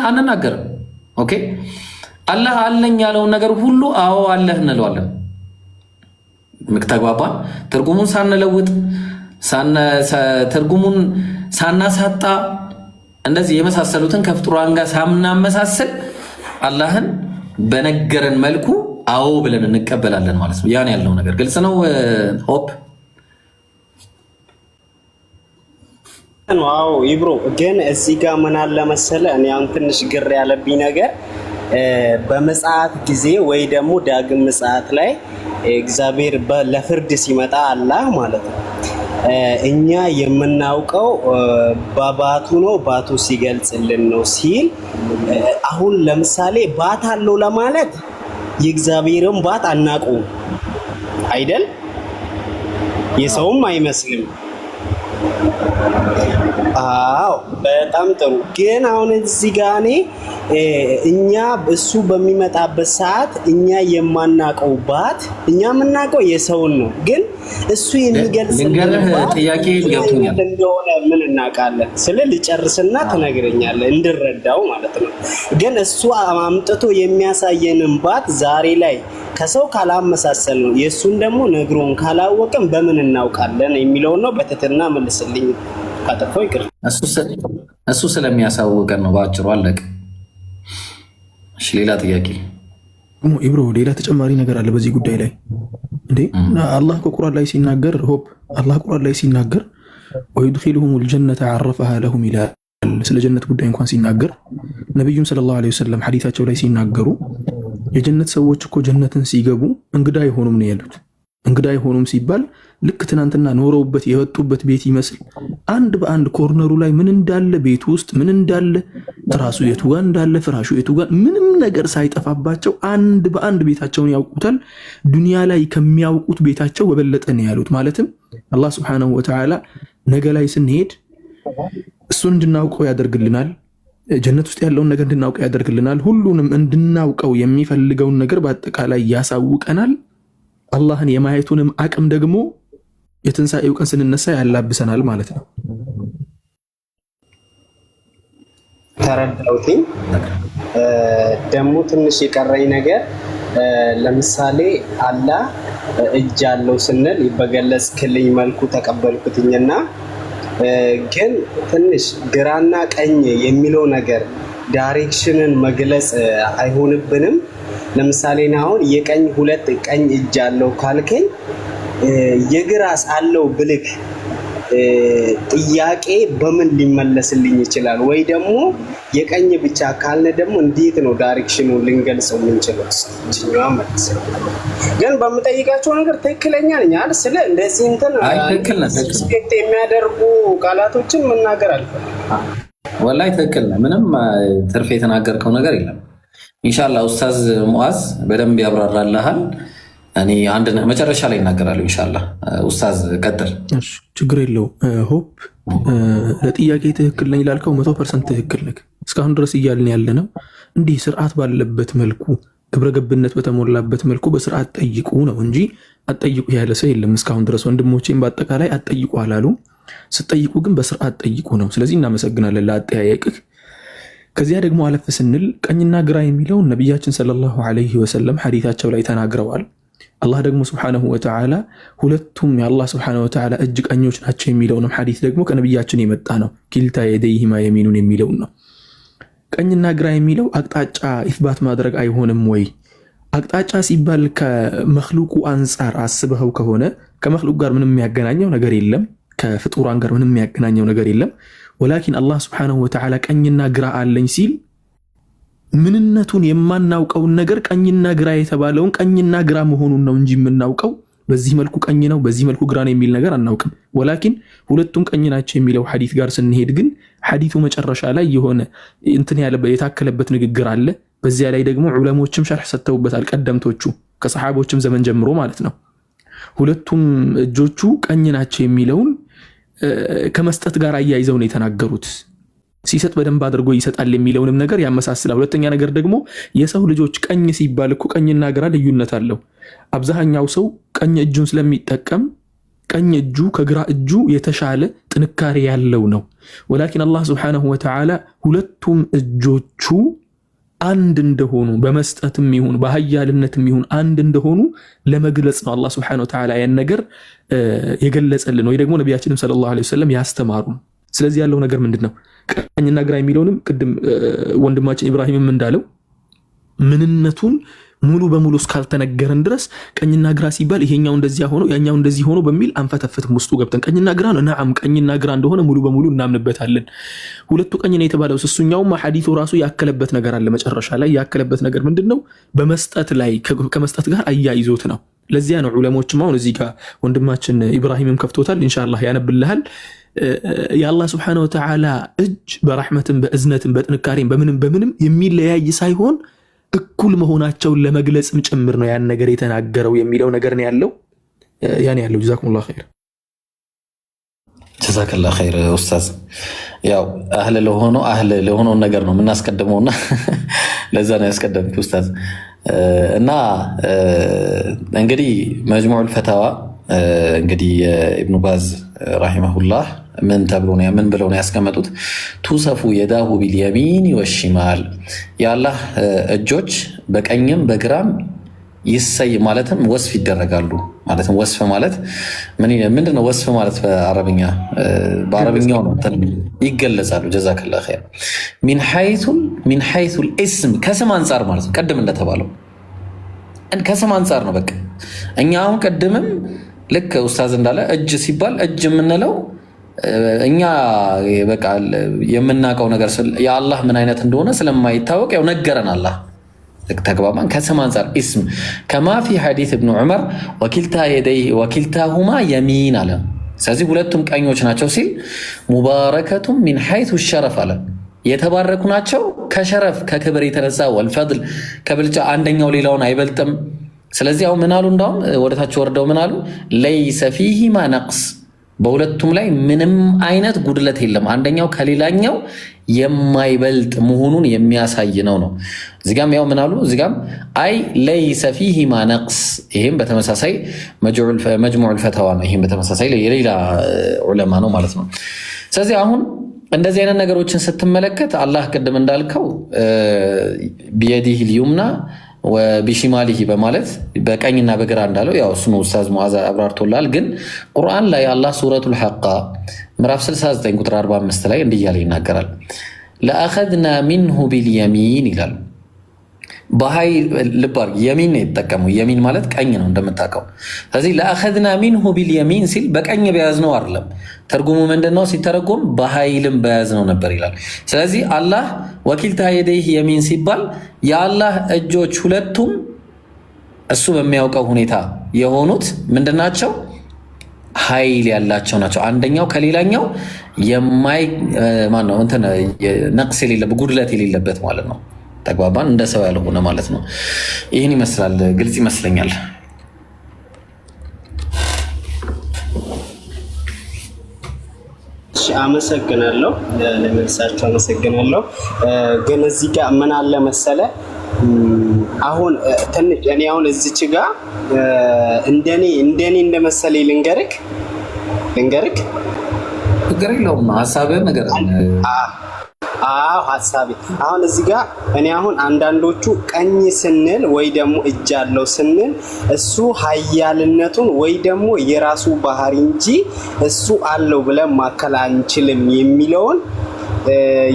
A: አንናገርም። ኦኬ አላህ አለኝ ያለውን ነገር ሁሉ አዎ አለህ እንለዋለን። ተግባባን? ትርጉሙን ሳንለውጥ ትርጉሙን ሳናሳጣ እንደዚህ የመሳሰሉትን ከፍጡራን ጋር ሳናመሳሰል አላህን በነገረን መልኩ አዎ ብለን እንቀበላለን ማለት ነው። ያን ያለው ነገር ግልጽ ነው። ሆፕ
H: ዋው ይብሮ ግን እዚህ ጋር ምን አለ መሰለ፣ እኔ አሁን ትንሽ ግር ያለብኝ ነገር በምጽአት ጊዜ ወይ ደግሞ ዳግም ምጽአት ላይ እግዚአብሔር ለፍርድ ሲመጣ አላህ ማለት ነው እኛ የምናውቀው ባቱ ነው፣ ባቱ ሲገልጽልን ነው ሲል፣ አሁን ለምሳሌ ባት አለው ለማለት የእግዚአብሔርን ባት አናውቀውም አይደል? የሰውም አይመስልም። አዎ በጣም ጥሩ። ግን አሁን እዚህ ጋር እኛ እሱ በሚመጣበት ሰዓት እኛ የማናውቀው ባት እኛ የምናውቀው የሰውን ነው፣ ግን እሱ የሚገልጽልን
A: ጥያቄ ገብቶኛል
H: እንደሆነ ምን እናውቃለን? ልጨርስና ትነግረኛለህ እንድረዳው ማለት ነው። ግን እሱ አምጥቶ የሚያሳየንን ባት ዛሬ ላይ ከሰው ካላመሳሰል ነው የእሱን ደግሞ ነግሮን ካላወቅን በምን እናውቃለን የሚለውን ነው። በትህትና መልስልኝ። ካጠፋው ይቅር።
A: እሱ ስለሚያሳውቀን ነው በአጭሩ አለቀ። እሺ ሌላ ጥያቄ
G: ኢብሮ፣ ሌላ ተጨማሪ ነገር አለ በዚህ ጉዳይ ላይ እንዴ? አላህ ቁርአን ላይ ሲናገር አላህ ቁርአን ላይ ሲናገር ወይድኺሉሁም الجنة عرفها لهم ይላል። ስለ ጀነት ጉዳይ እንኳን ሲናገር ነብዩም ሰለላሁ ዐለይሂ ወሰለም ሐዲታቸው ላይ ሲናገሩ የጀነት ሰዎች እኮ ጀነትን ሲገቡ እንግዳ አይሆኑም ነው ያሉት። እንግዳ አይሆኑም ሲባል ልክ ትናንትና ኖረውበት የወጡበት ቤት ይመስል አንድ በአንድ ኮርነሩ ላይ ምን እንዳለ፣ ቤቱ ውስጥ ምን እንዳለ፣ ትራሱ የቱ ጋር እንዳለ፣ ፍራሹ የቱ ጋር፣ ምንም ነገር ሳይጠፋባቸው አንድ በአንድ ቤታቸውን ያውቁታል። ዱንያ ላይ ከሚያውቁት ቤታቸው በበለጠ ነው ያሉት። ማለትም አላህ Subhanahu Wa Ta'ala ነገ ላይ ስንሄድ እሱን እንድናውቀው ያደርግልናል። ጀነት ውስጥ ያለውን ነገር እንድናውቀው ያደርግልናል። ሁሉንም እንድናውቀው የሚፈልገውን ነገር በአጠቃላይ ያሳውቀናል። አላህን የማየቱንም አቅም ደግሞ የትንሣኤው ቀን ስንነሳ ያላብሰናል ማለት ነው።
H: ተረዳሁትኝ። ደግሞ ትንሽ የቀረኝ ነገር ለምሳሌ አላህ እጅ አለው ስንል በገለጽክልኝ መልኩ ተቀበልኩትኝና ግን ትንሽ ግራና ቀኝ የሚለው ነገር ዳይሬክሽንን መግለጽ አይሆንብንም? ለምሳሌ አሁን የቀኝ ሁለት ቀኝ እጅ አለው ካልከኝ የግራስ አለው ብልክ ጥያቄ በምን ሊመለስልኝ ይችላል? ወይ ደግሞ የቀኝ ብቻ ካልነ ደግሞ እንዴት ነው ዳይሬክሽኑን ልንገልጸው የምንችለው? እኛዋ መልስ ግን በምጠይቃቸው ነገር ትክክለኛ ነኝ አይደል? ስለ እንደዚህ እንትን ስፔክት የሚያደርጉ ቃላቶችን መናገር አልፈልግም።
A: ወላሂ ትክክል ነህ። ምንም ትርፍ የተናገርከው ነገር የለም። ኢንሻአላህ ኡስታዝ ሙአዝ በደንብ ያብራራልሃል። እኔ አንድ መጨረሻ ላይ እናገራለሁ ኢንሻአላህ። ኡስታዝ ቀጥል።
G: እሺ ችግር የለው። ሆፕ ለጥያቄ ትክክል ነኝ ላልከው 100% ትክክል ነህ። እስካሁን ድረስ እያልን ያለነው እንዲህ ስርዓት ባለበት መልኩ ግብረገብነት በተሞላበት መልኩ በስርዓት ጠይቁ ነው እንጂ አትጠይቁ ያለ ሰው የለም እስካሁን ድረስ። ወንድሞቼም በአጠቃላይ አትጠይቁ አላሉ። ስትጠይቁ ግን በስርዓት ጠይቁ ነው። ስለዚህ እናመሰግናለን ለአጠያየቅህ። ከዚያ ደግሞ አለፍ ስንል ቀኝና ግራ የሚለውን ነቢያችን ሰለላሁ ዐለይሂ ወሰለም ሐዲታቸው ላይ ተናግረዋል። አላህ ደግሞ ሱብሓነሁ ወተዓላ ሁለቱም የአላህ ሱብሓነሁ ወተዓላ እጅ ቀኞች ናቸው የሚለውንም ሐዲት ደግሞ ከነቢያችን የመጣ ነው። ኪልታ የደይሂማ የሚኑን የሚለውን ነው። ቀኝና ግራ የሚለው አቅጣጫ ኢስባት ማድረግ አይሆንም ወይ? አቅጣጫ ሲባል ከመክሉቁ አንጻር አስበኸው ከሆነ ከመክሉቅ ጋር ምንም የሚያገናኘው ነገር የለም። ከፍጡራን ጋር ምንም የሚያገናኘው ነገር የለም። ወላኪን አላህ ስብሓነሁ ወተዓላ ቀኝና ግራ አለኝ ሲል ምንነቱን የማናውቀውን ነገር ቀኝና ግራ የተባለውን ቀኝና ግራ መሆኑን ነው እንጂ የምናውቀው በዚህ መልኩ ቀኝ ነው በዚህ መልኩ ግራ ነው የሚል ነገር አናውቅም። ወላኪን ሁለቱም ቀኝ ናቸው የሚለው ሐዲስ ጋር ስንሄድ ግን ሐዲሱ መጨረሻ ላይ የሆነ እንትን ያለበት የታከለበት ንግግር አለ። በዚያ ላይ ደግሞ ዑለሞችም ሸርሕ ሰጥተውበታል፣ ቀደምቶቹ ከሰሓቦችም ዘመን ጀምሮ ማለት ነው። ሁለቱም እጆቹ ቀኝ ናቸው የሚለውን ከመስጠት ጋር አያይዘው ነው የተናገሩት። ሲሰጥ በደንብ አድርጎ ይሰጣል የሚለውንም ነገር ያመሳስላል። ሁለተኛ ነገር ደግሞ የሰው ልጆች ቀኝ ሲባል እኮ ቀኝና ግራ ልዩነት አለው። አብዛኛው ሰው ቀኝ እጁን ስለሚጠቀም ቀኝ እጁ ከግራ እጁ የተሻለ ጥንካሬ ያለው ነው። ወላኪን አላህ ስብሓነሁ ወተዓላ ሁለቱም እጆቹ አንድ እንደሆኑ በመስጠትም ይሁን በኃያልነትም ይሁን አንድ እንደሆኑ ለመግለጽ ነው አላህ ስብሓነሁ ወተዓላ ያን ነገር የገለጸልን ወይ ደግሞ ነቢያችንም ሰለላሁ ዐለይሂ ወሰለም ያስተማሩን። ስለዚህ ያለው ነገር ምንድነው? ቀኝና ግራ የሚለውንም ቅድም ወንድማችን ኢብራሂምም እንዳለው ምንነቱን ሙሉ በሙሉ እስካልተነገረን ድረስ ቀኝና ግራ ሲባል ይሄኛው እንደዚያ ሆኖ ያኛው እንደዚህ ሆኖ በሚል አንፈተፍትም። ውስጡ ገብተን ቀኝና ግራ ነው ነዓም ቀኝና ግራ እንደሆነ ሙሉ በሙሉ እናምንበታለን። ሁለቱ ቀኝ ነው የተባለው እሱኛውም ሐዲሱ ራሱ ያከለበት ነገር አለ። መጨረሻ ላይ ያከለበት ነገር ምንድነው? በመስጠት ላይ ከመስጠት ጋር አያይዞት ነው። ለዚያ ነው ዑለሞችም አሁን እዚህ ጋር ወንድማችን ኢብራሂምም ከፍቶታል፣ ኢንሻአላህ ያነብልሃል። የአላህ ስብሓነሁ ወተዓላ እጅ በረሕመትም በእዝነትም በጥንካሬም በምንም የሚለያይ ሳይሆን እኩል መሆናቸውን ለመግለጽም ጭምር ነው ያን ነገር የተናገረው የሚለው ነገር ነው ያለው። ያን ያለው ጀዛኩሙላህ ኸይር።
A: ጀዛከላህ ኸይር ኡስታዝ። ያው አህለ ለሆነው ነገር ነው የምናስቀድመውና ለዛ ነው ያስቀደምኩ ኡስታዝ። እና እንግዲህ መጅሙዑል ፈታዋ እንግዲህ ኢብኑ ባዝ ረሂመሁላህ ምን ተብሎ ነው ምን ብለው ነው ያስቀመጡት? ቱሰፉ የዳሁ ቢልየሚን ወሽማል የአላህ እጆች በቀኝም በግራም ይሰይ ማለትም ወስፍ ይደረጋሉ። ማለትም ወስፍ ማለት ምንድነው? ወስፍ ማለት በአረብኛው ነው ይገለጻሉ። ጀዛከላህ ኸይር። ሚን ሐይሱል ኢስም ከስም አንጻር ማለት ነው። ቀደም እንደተባለው ከስም አንጻር ነው። በቃ እኛ አሁን ቀደምም ልክ ኡስታዝ እንዳለ እጅ ሲባል እጅ የምንለው እኛ በቃ የምናውቀው ነገር የአላህ ምን አይነት እንደሆነ ስለማይታወቅ ያው ነገረን አላህ። ተግባባን። ከስም አንጻር ኢስም ከማ ፊ ሐዲስ ኢብኑ ዑመር ወኪልታ የደይህ ወኪልታሁማ የሚን አለ። ስለዚህ ሁለቱም ቀኞች ናቸው ሲል ሙባረከቱም ሚን ሐይሱ ሸረፍ አለ። የተባረኩ ናቸው ከሸረፍ ከክብር የተነሳ ወልፈድል ከብልጫ አንደኛው ሌላውን አይበልጥም። ስለዚህ አሁን ምን አሉ? እንዳውም ወደታች ወርደው ምን አሉ? ለይሰ ፊሂማ ነቅስ በሁለቱም ላይ ምንም አይነት ጉድለት የለም፣ አንደኛው ከሌላኛው የማይበልጥ መሆኑን የሚያሳይ ነው። እዚጋም ያው ምን አሉ? እዚጋም አይ ለይሰ ፊሂማ ነቅስ። ይሄም በተመሳሳይ መጅሙዑል ፈተዋ ነው። ይሄም በተመሳሳይ የሌላ ዑለማ ነው ማለት ነው። ስለዚህ አሁን እንደዚህ አይነት ነገሮችን ስትመለከት አላህ ቅድም እንዳልከው ቢየዲህ ልዩምና ወቢሽማሊሂ በማለት በቀኝና በግራ እንዳለው ያው እሱን ኡስታዝ ሙአዝ አብራርቶላል። ግን ቁርአን ላይ አላህ ሱረቱል ሐቃ ምዕራፍ 69 ቁጥር 45 ላይ እንዲህ እያለ ይናገራል። ለአኸድና ሚንሁ ቢልየሚን ይላል። በኃይል ልብ አድርግ፣ የሚን ነው የተጠቀመው። የሚን ማለት ቀኝ ነው እንደምታውቀው። ስለዚህ ለአኸድና ሚንሁ ቢልየሚን ሲል በቀኝ በያዝነው አይደለም። ትርጉሙ ምንድነው ሲተረጎም በኃይልም በያዝነው ነበር ይላል። ስለዚህ አላህ ወኪልታ የደይህ የሚን ሲባል የአላህ እጆች ሁለቱም እሱ በሚያውቀው ሁኔታ የሆኑት ምንድናቸው? ኃይል ያላቸው ናቸው። አንደኛው ከሌላኛው ነቅስ የሌለበት ጉድለት የሌለበት ማለት ነው። ተግባባን? እንደ ሰው ያልሆነ ማለት ነው። ይህን ይመስላል። ግልጽ ይመስለኛል።
H: አመሰግናለሁ። ለመልሳቸው አመሰግናለሁ። ግን እዚህ ጋር ምን አለ መሰለ አሁን ትንሽ እኔ አሁን እዚች ጋር እንደኔ እንደመሰለኝ ልንገርክ
A: ችግር የለውም። ሀሳብህን ነገር
H: ሀሳቤ አሁን እዚህ ጋር እኔ አሁን አንዳንዶቹ ቀኝ ስንል ወይ ደግሞ እጅ አለው ስንል እሱ ኃያልነቱን ወይ ደግሞ የራሱ ባህሪ እንጂ እሱ አለው ብለን ማከል አንችልም የሚለውን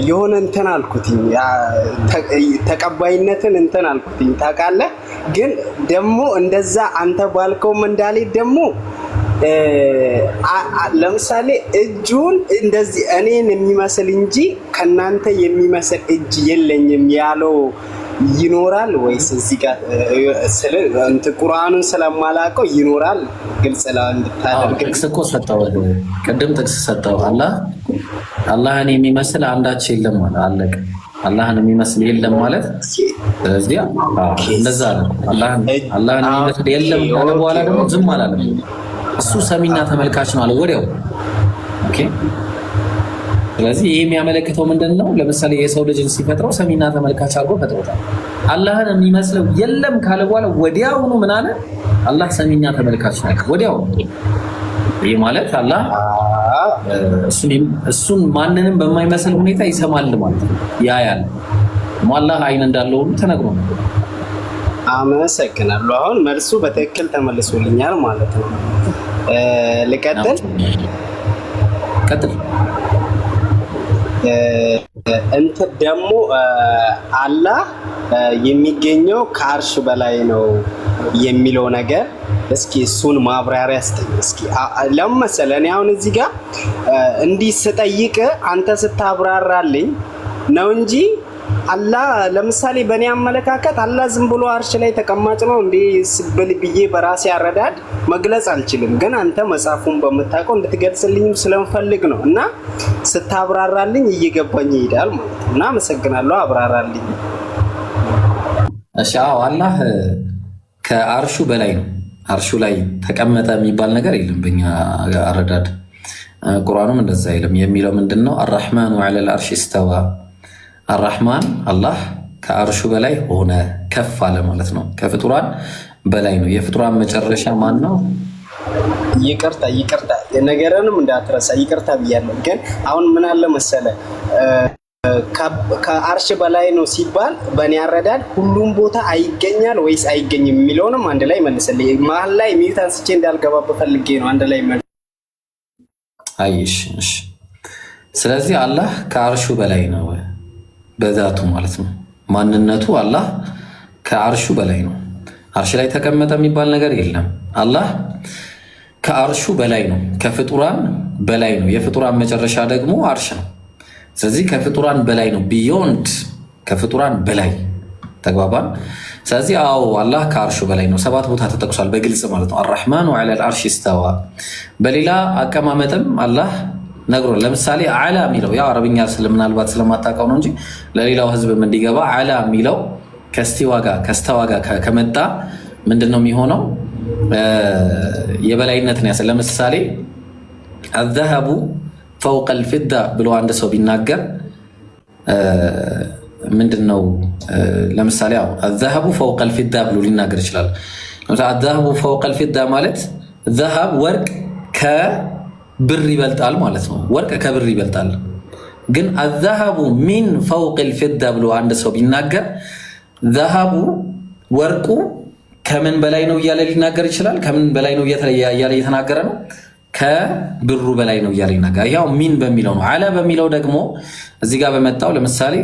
H: የሆነ እንትን አልኩትኝ፣ ተቀባይነትን እንትን አልኩትኝ ታውቃለህ። ግን ደግሞ እንደዛ አንተ ባልከውም እንዳልሄድ ደግሞ ለምሳሌ እጁን እንደዚህ እኔን የሚመስል እንጂ ከናንተ የሚመስል እጅ የለኝም ያለው ይኖራል ወይስ? እዚህ ጋር ቁርአኑን ስለማላውቀው ይኖራል። ግልጽ እንድታደርግ
A: ጥቅስ እኮ ሰጠው፣ ቅድም ጥቅስ ሰጠው። አላህን የሚመስል አንዳች የለም ማለት አለቀ። አላህን የሚመስል የለም ማለት ስለዚህ እንደዛ ነው። አላህን የሚመስል የለም ካለ በኋላ ደግሞ ዝም አላለም። እሱ ሰሚና ተመልካች ነው አለ ወዲያው። ኦኬ። ስለዚህ ይሄ የሚያመለክተው ምንድነው? ለምሳሌ የሰው ልጅን ሲፈጥረው ሰሚና ተመልካች አድርጎ ፈጥሮታል። አላህን የሚመስለው የለም ካለ በኋላ ወዲያውኑ ምን አለ? አላህ ሰሚና ተመልካች ነው ወዲያው። ይሄ ማለት አላህ እሱን ማንንም በማይመስል ሁኔታ ይሰማል ማለት ነው። ያያል። አላህ አይን እንዳለው ሁሉ ተነግሮ ነው።
H: አመሰግናለሁ። አሁን መልሱ በትክክል ተመልሶልኛል ማለት ነው። ልቀጥል?
A: ቀጥል።
H: እንትን ደግሞ አላህ የሚገኘው ከአርሽ በላይ ነው የሚለው ነገር እስኪ እሱን ማብራሪያ ስጠኝ እስኪ። ለምን መሰለህ እኔ አሁን እዚህ ጋር እንዲህ ስጠይቅ አንተ ስታብራራልኝ ነው እንጂ አላህ ለምሳሌ በእኔ አመለካከት አላህ ዝም ብሎ አርሽ ላይ ተቀማጭ ነው እንዴ ስብል ብዬ በራሴ አረዳድ መግለጽ አልችልም። ግን አንተ መጽሐፉን በምታውቀው እንድትገልጽልኝ ስለምፈልግ ነው እና ስታብራራልኝ እየገባኝ ይሄዳል ማለት ነው። እና አመሰግናለሁ፣ አብራራልኝ።
A: እሺ። አላህ ከአርሹ በላይ ነው። አርሹ ላይ ተቀመጠ የሚባል ነገር የለም በእኛ አረዳድ። ቁርአኑም እንደዛ አይልም። የሚለው ምንድነው? አርራህማኑ ዐለል አርሽ ኢስተዋ። አርራህማን አላህ ከአርሹ በላይ ሆነ፣ ከፍ አለ ማለት ነው። ከፍጡራን በላይ ነው። የፍጡራን መጨረሻ ማን ነው?
H: ይቅርታ የነገረንም እንዳትረሳ ይቅርታ ብያለሁ። ግን አሁን ምን አለ መሰለ ከአርሽ በላይ ነው ሲባል በእኔ አረዳድ ሁሉም ቦታ አይገኛል ወይስ አይገኝም የሚለውንም አንድ ላይ መልስልኝ። መሀል ላይ ሚዩት አንስቼ እንዳልገባ በፈልጌ ነው። አንድ ላይ
A: አይሽ። እሺ። ስለዚህ አላህ ከአርሹ በላይ ነው በዛቱ ማለት ነው። ማንነቱ አላህ ከአርሹ በላይ ነው። አርሽ ላይ ተቀመጠ የሚባል ነገር የለም። አላህ ከአርሹ በላይ ነው፣ ከፍጡራን በላይ ነው። የፍጡራን መጨረሻ ደግሞ አርሽ ነው። ስለዚህ ከፍጡራን በላይ ነው። ቢዮንድ ከፍጡራን በላይ ተግባባን። ስለዚህ አላህ ከአርሹ በላይ ነው። 7 ቦታ ተጠቅሷል በግልጽ ማለት ነው። አርራህማኑ ዐለል አርሽ ኢስተዋ። በሌላ አቀማመጥም አላህ ነግሮን። ለምሳሌ አላ የሚለው ያው አረብኛ ምናልባት ስለማታውቀው ነው እንጂ ለሌላው ህዝብም እንዲገባ አላ የሚለው ከስተዋ ጋር ከመጣ ምንድነው የሚሆነው? የበላይነትን ያሳያል። ለምሳሌ አዘሀቡ ፈውቀል ፊዳ ብሎ አንድ ሰው ቢናገር ምንድነው? ለምሳሌ አዘሀቡ ፈውቀል ፊዳ ብሎ ሊናገር ይችላል። አዘሀቡ ፈውቀል ፊዳ ማለት ዘሀብ ወርቅ ከብር ይበልጣል ማለት ነው። ወርቅ ከብር ይበልጣል። ግን አዘሀቡ ሚን ፈውቀል ፊዳ ብሎ አንድ ሰው ቢናገር ዘሀቡ ወርቁ ከምን በላይ ነው እያለ ሊናገር ይችላል። ከምን በላይ ነው እያለ እየተናገረ ነው? ከብሩ በላይ ነው እያለ ይናገራል። ያው ሚን በሚለው ነው። አለ በሚለው ደግሞ እዚህ ጋር በመጣው ለምሳሌ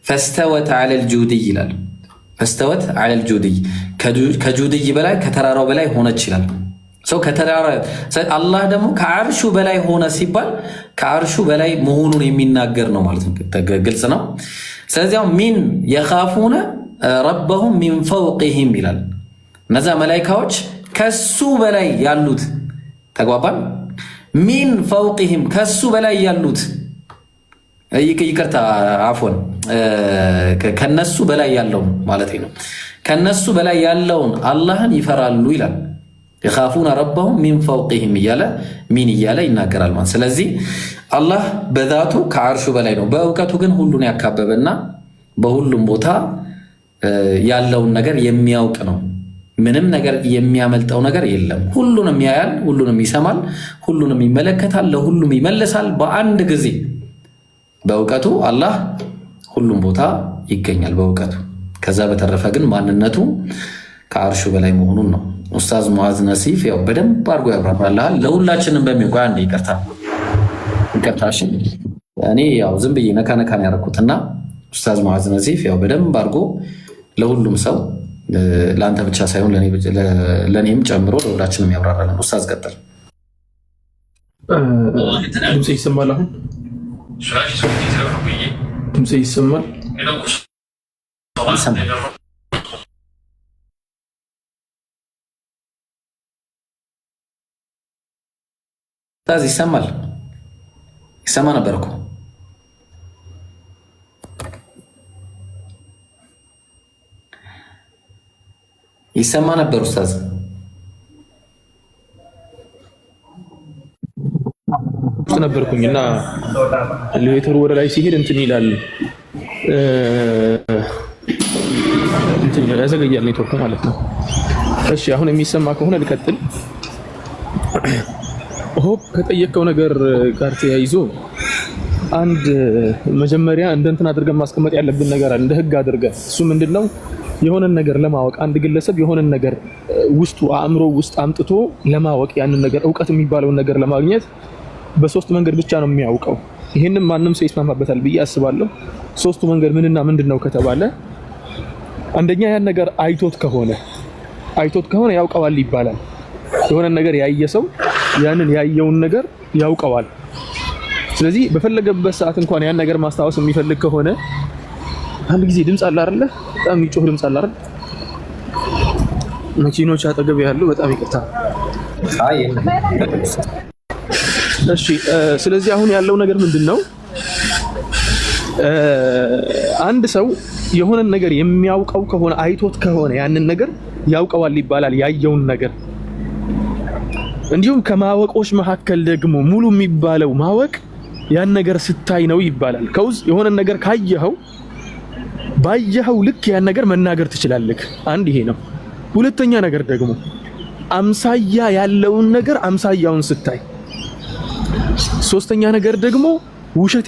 A: ፈስተወት ዐለል ጁድይ ይላል። ፈስተወት ዐለል ጁድይ ከጁድይ በላይ ከተራራው በላይ ሆነች ይላል። ሰው ከተራራ አላህ ደግሞ ከአርሹ በላይ ሆነ ሲባል ከአርሹ በላይ መሆኑን የሚናገር ነው ማለት ነው። ግልጽ ነው። ስለዚህ ሚን የኻፉነ ረበሁም ሚን ፈውቅሂም ይላል። እነዛ መላኢካዎች ከሱ በላይ ያሉት ተግባባን። ሚን ፈውቅሂም ከሱ በላይ ያሉት ይቅርታ አፎን ከነሱ በላይ ያለውን ማለት ነው። ከነሱ በላይ ያለውን አላህን ይፈራሉ ይላል። የኻፉነ ረበሁም ሚን ፈውቅሂም እያለ ሚን እያለ ይናገራል ማለት። ስለዚህ አላህ በዛቱ ከአርሹ በላይ ነው። በእውቀቱ ግን ሁሉን ያካበበና በሁሉም ቦታ ያለውን ነገር የሚያውቅ ነው። ምንም ነገር የሚያመልጠው ነገር የለም። ሁሉንም ያያል፣ ሁሉንም ይሰማል፣ ሁሉንም ይመለከታል፣ ለሁሉም ይመልሳል በአንድ ጊዜ። በእውቀቱ አላህ ሁሉም ቦታ ይገኛል በእውቀቱ። ከዛ በተረፈ ግን ማንነቱ ከአርሹ በላይ መሆኑን ነው ኡስታዝ ሙአዝ ነሲፍ ያው በደንብ አድርጎ ያብራራልሃል። ለሁላችንም በሚቆይ አንድ ይቅርታሽን እኔ ያው ዝም ብዬ ነካ ነው ያደረኩትና ኡስታዝ ሙአዝ ነሲፍ ያው በደንብ አድርጎ ለሁሉም ሰው ለአንተ ብቻ ሳይሆን ለእኔም ጨምሮ ለሁላችንም ያብራራልን። ኡስታዝ ቀጥል።
G: ድምጼ ይሰማል? አሁን ድምጼ ይሰማል?
A: ታዝ ይሰማል? ይሰማ ነበር እኮ ይሰማ ነበር ኡስታዝ።
G: ነበርኩኝና ሌተሩ ወደ ላይ ሲሄድ እንትን ይላል እንትን ያዘገያል ኔትወርኩ ማለት ነው። እሺ አሁን የሚሰማ ከሆነ ልቀጥል። ሆፕ ከጠየቀው ነገር ጋር ተያይዞ አንድ መጀመሪያ እንትን አድርገን ማስቀመጥ ያለብን ነገር አለ፣ እንደ ህግ አድርገን። እሱ ምንድነው? የሆነን ነገር ለማወቅ አንድ ግለሰብ የሆነን ነገር ውስጡ አእምሮ ውስጥ አምጥቶ ለማወቅ ያንን ነገር እውቀት የሚባለውን ነገር ለማግኘት በሶስት መንገድ ብቻ ነው የሚያውቀው። ይሄንን ማንም ሰው ይስማማበታል ብዬ አስባለሁ። ሶስቱ መንገድ ምንና ምንድነው ከተባለ አንደኛ ያን ነገር አይቶት ከሆነ ያውቀዋል ይባላል። የሆነ ነገር ያየ ሰው ያንን ያየውን ነገር ያውቀዋል። ስለዚህ በፈለገበት ሰዓት እንኳን ያን ነገር ማስታወስ የሚፈልግ ከሆነ አንድ ጊዜ ድምጽ አለ አይደለ? በጣም የሚጮህ ድምጽ አለ አይደል? መኪኖች አጠገብ ያሉ በጣም ይቅርታ። እሺ ስለዚህ አሁን ያለው ነገር ምንድነው? አንድ ሰው የሆነን ነገር የሚያውቀው ከሆነ አይቶት ከሆነ ያንን ነገር ያውቀዋል ይባላል፣ ያየውን ነገር። እንዲሁም ከማወቆች መካከል ደግሞ ሙሉ የሚባለው ማወቅ ያን ነገር ስታይ ነው ይባላል። ከውዝ የሆነን ነገር ካየኸው ባየኸው ልክ ያን ነገር መናገር ትችላለህ። አንድ ይሄ ነው። ሁለተኛ ነገር ደግሞ አምሳያ ያለውን ነገር አምሳያውን ስታይ። ሶስተኛ ነገር ደግሞ ውሸት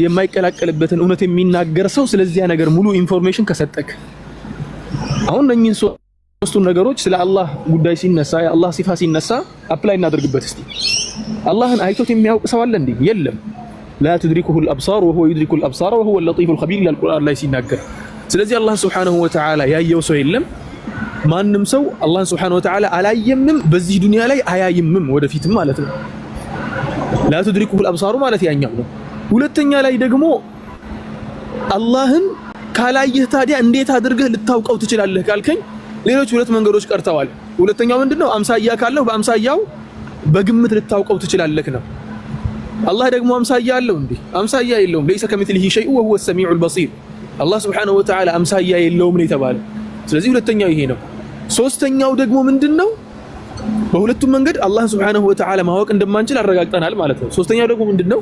G: የማይቀላቀልበትን እውነት የሚናገር ሰው ስለዚያ ነገር ሙሉ ኢንፎርሜሽን ከሰጠክ። አሁን እነኚህን ሶስቱን ነገሮች ስለ አላህ ጉዳይ ሲነሳ የአላህ ሲፋ ሲነሳ አፕላይ እናደርግበት እስቲ። አላህን አይቶት የሚያውቅ ሰው አለ እንዴ? የለም። لا تدركه الابصار وهو يدرك الابصار وهو اللطيف الخبير ይላል ቁርአን ላይ ሲናገር። ስለዚህ አላህ Subhanahu Wa Ta'ala ያየው ሰው የለም። ማንም ሰው አላህ Subhanahu Wa Ta'ala አላየምም፣ በዚህ ዱንያ ላይ አያይምም ወደፊትም ማለት ነው። لا تدركه الابصار ማለት ያኛው ነው። ሁለተኛ ላይ ደግሞ አላህን ካላየህ ታዲያ እንዴት አድርገህ ልታውቀው ትችላለህ ካልከኝ ሌሎች ሁለት መንገዶች ቀርተዋል። ሁለተኛው ምንድነው? አምሳያ ካለው በአምሳያው በግምት ልታውቀው ትችላለህ ነው። አላህ ደግሞ አምሳያ አለው እንዴ? አምሳያ የለውም። ليس كمثله شيء وهو السميع البصير። አላህ Subhanahu Wa Ta'ala አምሳያ የለውም ነው የተባለው። ስለዚህ ሁለተኛው ይሄ ነው። ሶስተኛው ደግሞ ምንድነው? በሁለቱም መንገድ አላህ Subhanahu Wa Ta'ala ማወቅ እንደማንችል አረጋግጠናል ማለት ነው። ሶስተኛው ደግሞ ምንድነው?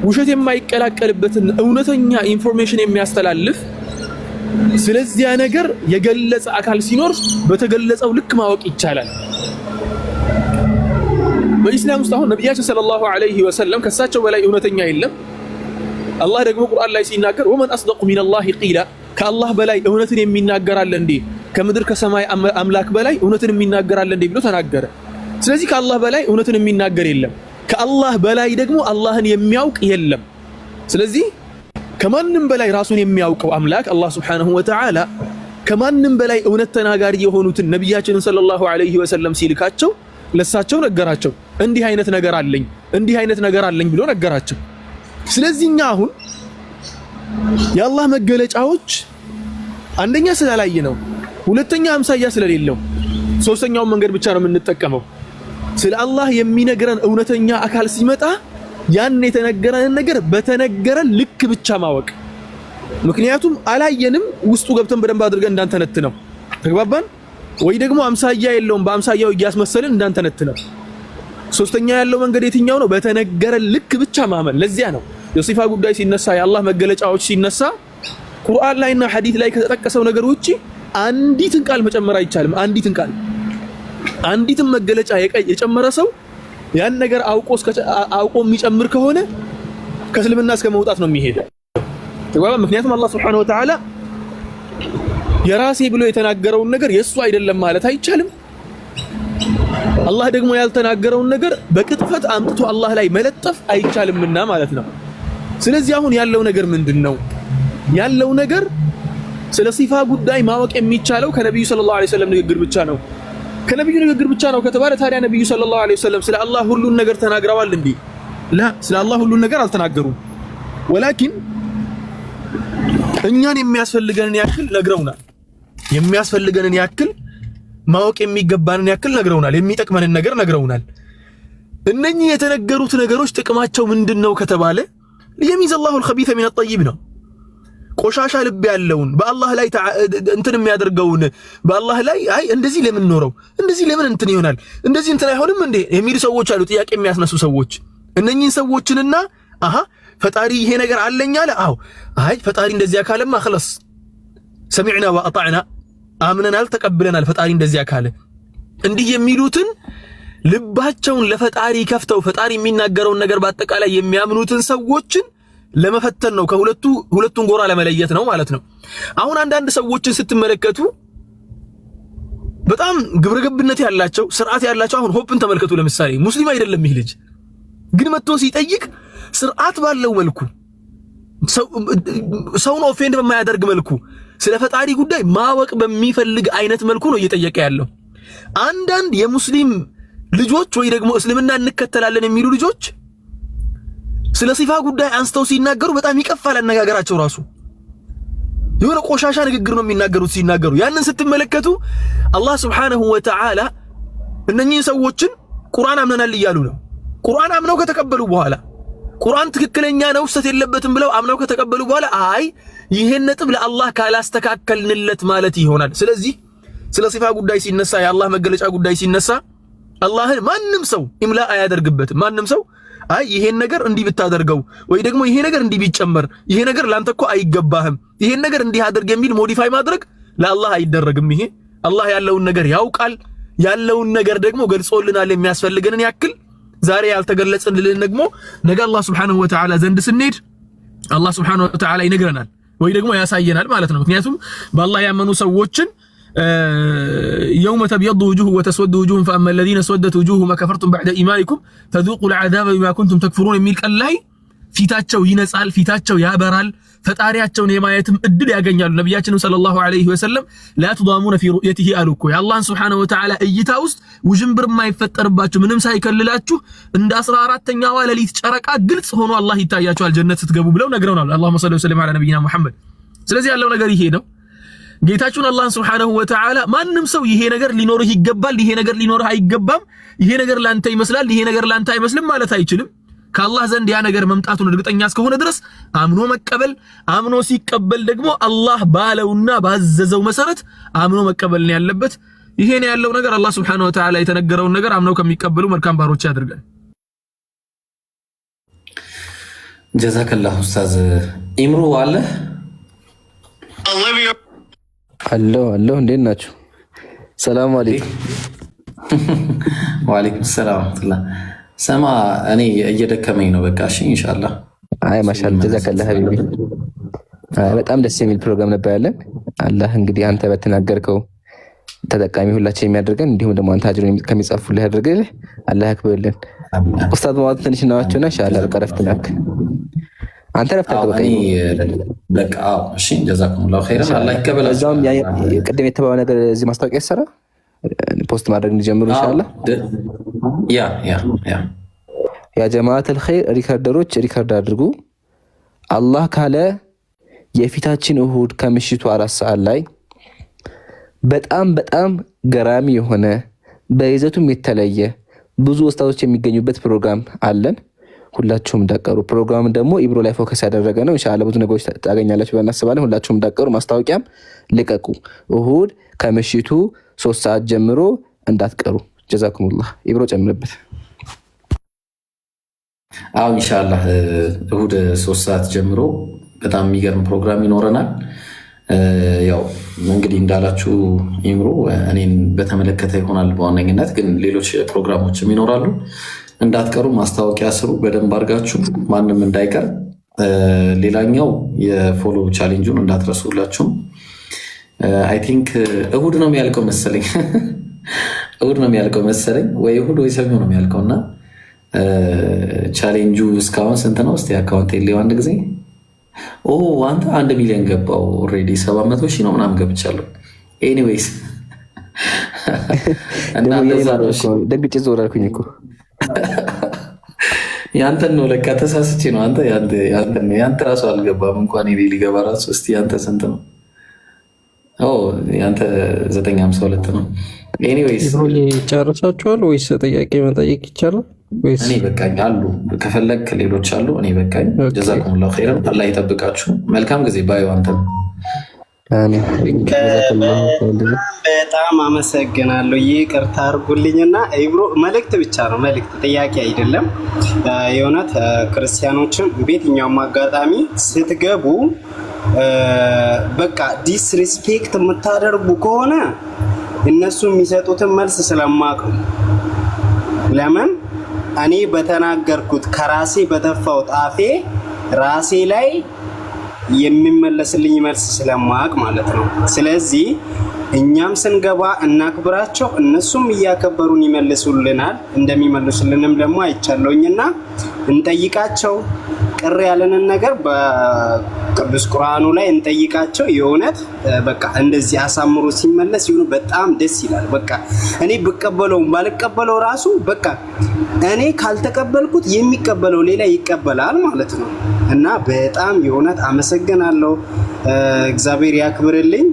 G: ውሸት የማይቀላቀልበትን እውነተኛ ኢንፎርሜሽን የሚያስተላልፍ ስለዚያ ነገር የገለጸ አካል ሲኖር በተገለጸው ልክ ማወቅ ይቻላል። በኢስላም ውስጥ አሁን ነብያችን ሰለላሁ ዐለይሂ ወሰለም ከሳቸው በላይ እውነተኛ የለም። አላህ ደግሞ ቁርአን ላይ ሲናገር ወመን አስደቁ ሚነላሂ ቂላ፣ ከአላህ በላይ እውነትን የሚናገር አለ እንዴ? ከምድር ከሰማይ አምላክ በላይ እውነትን የሚናገር አለ እንዴ ብሎ ተናገረ። ስለዚህ ከአላህ በላይ እውነትን የሚናገር የለም። ከአላህ በላይ ደግሞ አላህን የሚያውቅ የለም። ስለዚህ ከማንም በላይ ራሱን የሚያውቀው አምላክ አላህ Subhanahu Wa Ta'ala ከማንም በላይ እውነት ተናጋሪ የሆኑትን ነብያችንን ሰለላሁ ዐለይሂ ወሰለም ሲልካቸው ለሳቸው ነገራቸው። እንዲህ አይነት ነገር አለኝ ብሎ ነገራቸው። ስለዚህኛ አሁን የአላህ መገለጫዎች አንደኛ ስላላየ ነው፣ ሁለተኛ አምሳያ ስለሌለው፣ ሶስተኛው መንገድ ብቻ ነው የምንጠቀመው። ስለ አላህ የሚነግረን እውነተኛ አካል ሲመጣ ያን የተነገረን ነገር በተነገረን ልክ ብቻ ማወቅ። ምክንያቱም አላየንም፣ ውስጡ ገብተን በደንብ አድርገን እንዳንተነትነው። ተግባባን ወይ? ደግሞ አምሳያ የለውም፣ በአምሳያው እያስመሰልን እንዳንተነትነው። ሶስተኛ ያለው መንገድ የትኛው ነው? በተነገረን ልክ ብቻ ማመን። ለዚያ ነው የሲፋ ጉዳይ ሲነሳ የአላህ መገለጫዎች ሲነሳ ቁርአን ላይና ሐዲስ ላይ ከተጠቀሰው ነገር ውጪ አንዲትን ቃል መጨመር አይቻልም። አንዲትን መገለጫ የጨመረ ሰው ያን ነገር አውቆ የሚጨምር ከሆነ ከእስልምና እስከ መውጣት ነው የሚሄደው። ምክንያቱም አላህ Subhanahu Wa Ta'ala የራሴ ብሎ የተናገረውን ነገር የሱ አይደለም ማለት አይቻልም። አላህ ደግሞ ያልተናገረውን ነገር በቅጥፈት አምጥቶ አላህ ላይ መለጠፍ አይቻልምና ማለት ነው። ስለዚህ አሁን ያለው ነገር ምንድነው? ያለው ነገር ስለ ሲፋ ጉዳይ ማወቅ የሚቻለው ከነብዩ ሰለላሁ ዐለይሂ ወሰለም ንግግር ብቻ ነው። ከነብዩ ንግግር ብቻ ነው ከተባለ ታዲያ ነብዩ ሰለላሁ ዐለይሂ ወሰለም ስለ አላህ ሁሉን ነገር ተናግረዋል እንዴ? ላ ስለ አላህ ሁሉን ነገር አልተናገሩም። ወላኪን እኛን የሚያስፈልገንን ያክል ነግረውናል። የሚያስፈልገንን ያክል ማወቅ የሚገባንን ያክል ነግረውናል። የሚጠቅመንን ነገር ነግረውናል። እነኚህ የተነገሩት ነገሮች ጥቅማቸው ምንድነው ከተባለ ለሚዝ አላሁ الخبيث من الطيب ነው። ቆሻሻ ልብ ያለውን በአላህ ላይ እንትን የሚያደርገውን በአላህ ላይ አይ እንደዚህ ለምን ኖረው እንደዚህ ለምን እንትን ይሆናል እንደዚህ እንትን አይሆንም እንዴ የሚሉ ሰዎች አሉ፣ ጥያቄ የሚያስነሱ ሰዎች። እነኚህን ሰዎችንና አሃ ፈጣሪ ይሄ ነገር አለኝ አለ። አዎ አይ ፈጣሪ እንደዚህ አካለማ خلاص ሰሚዕና ወአጣዕና አምነናል ተቀብለናል ፈጣሪ እንደዚህ አካለ እንዲህ የሚሉትን ልባቸውን ለፈጣሪ ከፍተው ፈጣሪ የሚናገረውን ነገር በአጠቃላይ የሚያምኑትን ሰዎችን ለመፈተን ነው። ሁለቱን ጎራ ለመለየት ነው ማለት ነው። አሁን አንዳንድ ሰዎችን ስትመለከቱ በጣም ግብረገብነት ያላቸው ስርዓት ያላቸው አሁን ሆፕን ተመልከቱ። ለምሳሌ ሙስሊም አይደለም ይህ ልጅ ግን መጥቶ ሲጠይቅ ስርዓት ባለው መልኩ ሰውን ኦፌንድ በማያደርግ መልኩ ስለ ፈጣሪ ጉዳይ ማወቅ በሚፈልግ አይነት መልኩ ነው እየጠየቀ ያለው። አንዳንድ የሙስሊም ልጆች ወይ ደግሞ እስልምና እንከተላለን የሚሉ ልጆች ስለ ሲፋ ጉዳይ አንስተው ሲናገሩ በጣም ይቀፋል አነጋገራቸው ራሱ የሆነ ቆሻሻ ንግግር ነው የሚናገሩት ሲናገሩ። ያንን ስትመለከቱ አላህ Subhanahu Wa Ta'ala እነኚህ ሰዎችን ቁርአን አምነናል እያሉ ነው። ቁርአን አምነው ከተቀበሉ በኋላ ቁርአን ትክክለኛ ነው ስህተት የለበትም ብለው አምነው ከተቀበሉ በኋላ አይ ይሄን ነጥብ ለአላህ ካላስተካከልንለት ማለት ይሆናል። ስለዚህ ስለ ሲፋ ጉዳይ ሲነሳ የአላህ መገለጫ ጉዳይ ሲነሳ አላህን ማንም ሰው ኢምላ አያደርግበትም። ማንም ሰው አይ ይሄን ነገር እንዲህ ብታደርገው ወይ ደግሞ ይሄ ነገር እንዲህ ቢጨመር ይሄ ነገር ላንተ እኮ አይገባህም ይሄን ነገር እንዲህ አድርግ የሚል ሞዲፋይ ማድረግ ለአላህ አይደረግም። ይሄ አላህ ያለውን ነገር ያውቃል። ያለውን ነገር ደግሞ ገልጾልናል የሚያስፈልገንን ያክል። ዛሬ ያልተገለጸልን ደግሞ ነገ አላህ Subhanahu Wa Ta'ala ዘንድ ስንሄድ አላህ Subhanahu Wa Ta'ala ይነግረናል ወይ ደግሞ ያሳየናል ማለት ነው። ምክንያቱም በአላህ ያመኑ ሰዎችን يوم تبيض وجوه وتسود وجوه فأما الذين اسودت وجوههم كفرتم بعد إيمانكم فذوقوا العذاب بما كنتم تكفرون የሚል ቀን ላይ ፊታቸው ይነጻል፣ ፊታቸው ያበራል፣ ፈጣሪያቸውን የማየትም እድል ያገኛሉ። ነብያችን ሰለላሁ ዐለይሂ ወሰለም لا تضامون في رؤيته አሉኮ የአላህን Subhanahu Wa Ta'ala እይታ ውስጥ ውዥንብር የማይፈጠርባችሁ ምንም ሳይከልላችሁ እንደ 14ኛዋ ሌሊት ጨረቃ ግልጽ ሆኖ አላህ ይታያችኋል ጀነት ስትገቡ ብለው ነግረውናል። اللهم صل وسلم على نبينا محمد። ስለዚህ ያለው ነገር ይሄ ነው። ጌታችን አላህ Subhanahu Wa Ta'ala ማንም ሰው ይሄ ነገር ሊኖርህ ይገባል፣ ይሄ ነገር ሊኖርህ አይገባም፣ ይሄ ነገር ላንተ ይመስላል፣ ይሄ ነገር ላንተ አይመስልም ማለት አይችልም። ከአላህ ዘንድ ያ ነገር መምጣቱን እርግጠኛ እስከሆነ ድረስ አምኖ መቀበል፣ አምኖ ሲቀበል ደግሞ አላህ ባለውና ባዘዘው መሰረት አምኖ መቀበል ነው ያለበት። ይሄ ነው ያለው ነገር። አላህ Subhanahu Wa Ta'ala የተነገረውን ነገር አምነው ከሚቀበሉ መልካም ባሮች ያድርገን።
A: ጀዛከላሁ ኡስታዝ ኢምሩ አለ
F: አሎ እንዴት ናችሁ? ሰላም አለይኩም።
A: ወአለይኩም ሰላም ወራህመቱላህ። ሰማ እኔ እየደከመኝ ነው በቃ እሺ ኢንሻአላህ።
F: አይ ማሻአላህ ጀዛከላህ ሀቢቢ። በጣም ደስ የሚል ፕሮግራም ነበር ያለን። አላህ እንግዲህ አንተ በተናገርከው ተጠቃሚ ሁላችን የሚያደርገን እንዲሁም ደግሞ አንተ አጅሩን ከሚጻፉልህ ያደርግልህ አላህ ያክብርልን። ኡስታዝ ማለት ትንሽ ነዋቸውና ኢንሻአላህ በቃ ረፍትናክ አንተ ረፍተህ
A: በቃ እሺ ጀዛኩሙላሁ ኸይራን አላህ ይቀበላችሁ።
F: እዛም ቅድም የተባለው ነገር እዚህ ማስታወቂያ ይሰራ ፖስት ማድረግ እንዲጀምሩ ኢንሻአላህ። ያ ጀማዓተል ኸይር ሪከርደሮች ሪከርድ አድርጉ። አላህ ካለ የፊታችን እሁድ ከምሽቱ 4 ሰዓት ላይ በጣም ገራሚ የሆነ በይዘቱም የተለየ ብዙ ኡስታዞች የሚገኙበት ፕሮግራም አለን። ሁላችሁም እንዳቀሩ። ፕሮግራም ደግሞ ኢብሮ ላይ ፎከስ ያደረገ ነው። ኢንሻአላህ ብዙ ነገሮች ታገኛላችሁ ብለን እናስባለን። ሁላችሁም እንዳቀሩ። ማስታወቂያም ልቀቁ። እሁድ ከምሽቱ 3 ሰዓት ጀምሮ እንዳትቀሩ። ጀዛኩሙላህ። ኢብሮ ጨምርበት።
A: አዎ ኢንሻአላህ እሁድ 3 ሰዓት ጀምሮ በጣም የሚገርም ፕሮግራም ይኖረናል። ያው እንግዲህ እንዳላችሁ ኢምሮ እኔን በተመለከተ ይሆናል በዋነኝነት፣ ግን ሌሎች ፕሮግራሞችም ይኖራሉ። እንዳትቀሩ። ማስታወቂያ ስሩ በደንብ አድርጋችሁ ማንም እንዳይቀር። ሌላኛው የፎሎ ቻሌንጁን እንዳትረሱላችሁ። አይ ቲንክ እሁድ ነው የሚያልቀው መሰለኝ እሁድ ነው የሚያልቀው መሰለኝ ወይ እሁድ ወይ ሰኞ ነው የሚያልቀው እና ቻሌንጁ እስካሁን ስንት ነው? እስቲ አካውንት የለው አንድ ጊዜ አንተ 1 ሚሊዮን ገባው ኦልሬዲ 700 ሺህ ነው ምናምን ገብቻለሁ። ኤኒዌይስ እና
F: ደግጬ ዞር አልኩኝ እኮ
A: ያንተን ነው ለካ ተሳስቼ ነው። አንተ ያንተ ራሱ አልገባም እንኳን እኔ ሊገባ ራሱ። እስቲ ያንተ ስንት ነው? ያንተ 952 ነው። ኤኒዌይስ
I: ጨርሳችኋል ወይስ ጥያቄ መጠየቅ ይቻላል?
A: እኔ በቃኝ አሉ። ከፈለግ ሌሎች አሉ። እኔ በቃኝ። ጀዛኩሙላሁ ኸይረን። አላህ ይጠብቃችሁ። መልካም ጊዜ ባዩ። አንተ
H: በጣም አመሰግናለሁ። ይቅርታ አድርጉልኝና ኢብሮ መልእክት ብቻ ነው፣ መልእክት ጥያቄ አይደለም። የእውነት ክርስቲያኖችን በየትኛውም አጋጣሚ ስትገቡ በቃ ዲስሪስፔክት የምታደርጉ ከሆነ እነሱ የሚሰጡትን መልስ ስለማውቅ ነው። ለምን እኔ በተናገርኩት ከራሴ በተፋው ጣፌ ራሴ ላይ የሚመለስልኝ መልስ ስለማውቅ ማለት ነው። ስለዚህ እኛም ስንገባ እናክብራቸው፣ እነሱም እያከበሩን ይመልሱልናል። እንደሚመልሱልንም ደግሞ አይቻለሁኝና እንጠይቃቸው። ቅር ያለንን ነገር በቅዱስ ቁርአኑ ላይ እንጠይቃቸው። የእውነት በቃ እንደዚህ አሳምሮ ሲመለስ ይሁን በጣም ደስ ይላል። በቃ እኔ ብቀበለውም ባልቀበለው ራሱ በቃ እኔ ካልተቀበልኩት የሚቀበለው ሌላ ይቀበላል ማለት ነው። እና በጣም የእውነት አመሰግናለሁ። እግዚአብሔር ያክብርልኝ።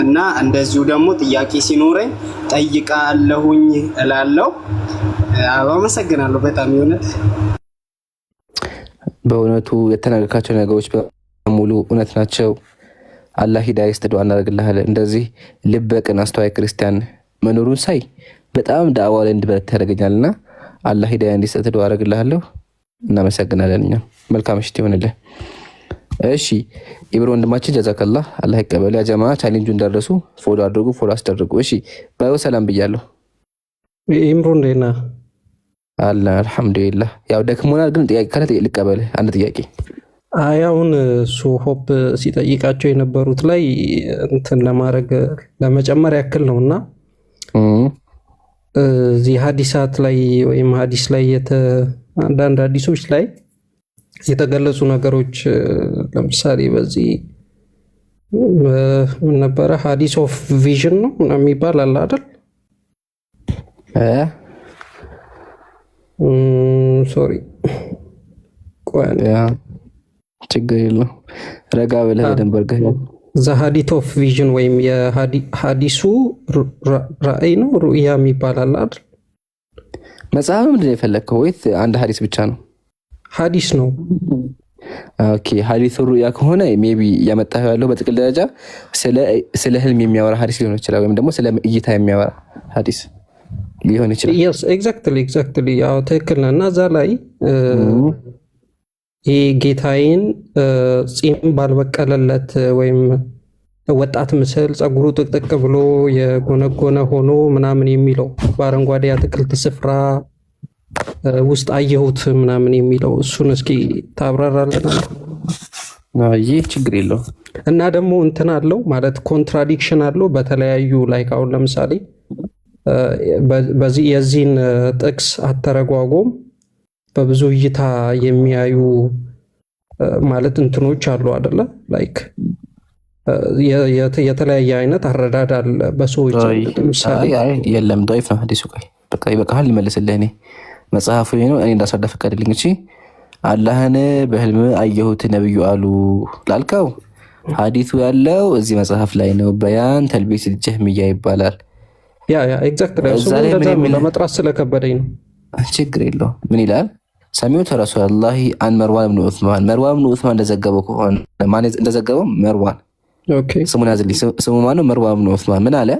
H: እና እንደዚሁ ደግሞ ጥያቄ ሲኖረኝ ጠይቃለሁኝ እላለሁ። አመሰግናለሁ በጣም የእውነት
F: በእውነቱ የተናገርካቸው ነገሮች በሙሉ እውነት ናቸው። አላህ ሂዳያ ይስጥ። ዱዓ እናደርግልሃለን። እንደዚህ ልበ ቅን አስተዋይ ክርስቲያን መኖሩን ሳይ በጣም ዳዕዋ ላይ እንድበረታ ያደርገኛልና አላህ ሂዳያ እንዲሰጥ ዱዓ አደርግልሃለሁ። እናመሰግናለን። እኛ መልካም ምሽት ይሆንልህ። እሺ ኢብሮ ወንድማችን ጀዛከላህ፣ አላህ ይቀበል። ያ ጀማ ቻሌንጁን ደረሱ። ፎሎ አድርጉ፣ ፎሎ አስደርጉ። እሺ ባዮ ሰላም ብያለሁ።
I: ኢምሮ እንዴና
F: አለ አልሐምዱሊላህ። ያው ደክሞናል፣ ግን ጥያቄ ካለ ልቀበል። አንድ ጥያቄ
I: አሁን እሱ ሆፕ ሲጠይቃቸው የነበሩት ላይ እንትን ለማድረግ ለመጨመር ያክል ነውና እዚህ ሀዲሳት ላይ ወይም ሀዲስ ላይ አንዳንድ ሀዲሶች ላይ የተገለጹ ነገሮች ለምሳሌ በዚህ ነበረ ሀዲስ ኦፍ ቪዥን ነው የሚባል አለ አይደል? ሶሪ
F: ችግር የለው ረጋ ብለህ በደንብ አድርገህ
I: ዘሀዲት ኦፍ ቪዥን ወይም የሀዲሱ ራእይ ነው ሩእያ የሚባል አለ አይደል?
F: መጽሐፍ ምንድን ነው የፈለግከው ወይስ አንድ ሀዲስ ብቻ ነው?
I: ሀዲስ ነው።
F: ኦኬ ሀዲስ ሩእያ ከሆነ ሜቢ ያመጣኸው ያለው በጥቅል ደረጃ ስለ ህልም የሚያወራ ሀዲስ ሊሆን ይችላል፣ ወይም ደግሞ ስለ እይታ የሚያወራ ሀዲስ ሊሆን ይችላል።
I: yes exactly ያው ትክክል ነህ። እና እዛ ላይ ይሄ ጌታዬን ጺም ባልበቀለለት ወይም ወጣት ምስል ጸጉሩ ጥቅጥቅ ብሎ የጎነጎነ ሆኖ ምናምን የሚለው በአረንጓዴ አትክልት ስፍራ ውስጥ አየሁት ምናምን የሚለው እሱን እስኪ ታብራራለህ?
F: ይህ ችግር የለው።
I: እና ደግሞ እንትን አለው ማለት ኮንትራዲክሽን አለው በተለያዩ ላይክ አሁን ለምሳሌ በዚህ የዚህን ጥቅስ አተረጓጎም በብዙ እይታ የሚያዩ ማለት እንትኖች አሉ አይደለ? ላይክ የተለያየ አይነት አረዳድ አለ በሰዎች።
F: ለምሳሌ የለም ዶይፍ ነው ሐዲሱ። ቆይ በቃ ይበቃል፣ ልመልስልህ። እኔ መጽሐፉ ነው፣ እኔ እንዳስረዳ ፈቀድልኝ። እሺ አላህን በህልም አየሁት ነብዩ አሉ ላልከው ሐዲሱ ያለው እዚህ መጽሐፍ ላይ ነው። በያን ተልቢስ ጀህሚያ ይባላል።
I: ያ ኤግዛክትሊ ለመጥራት ስለከበደኝ ነው።
F: ችግር የለው። ምን ይላል? ሰሚዑት ረሱለላሂ አን መርዋን ብኑ ዑስማን። መርዋን ብኑ ዑስማን እንደዘገበው ከሆነ ማን እንደዘገበው? መርዋን። ኦኬ ስሙን ያዝልኝ። ስሙ ማነው? መርዋን ብኑ ዑስማን። ምን አለ?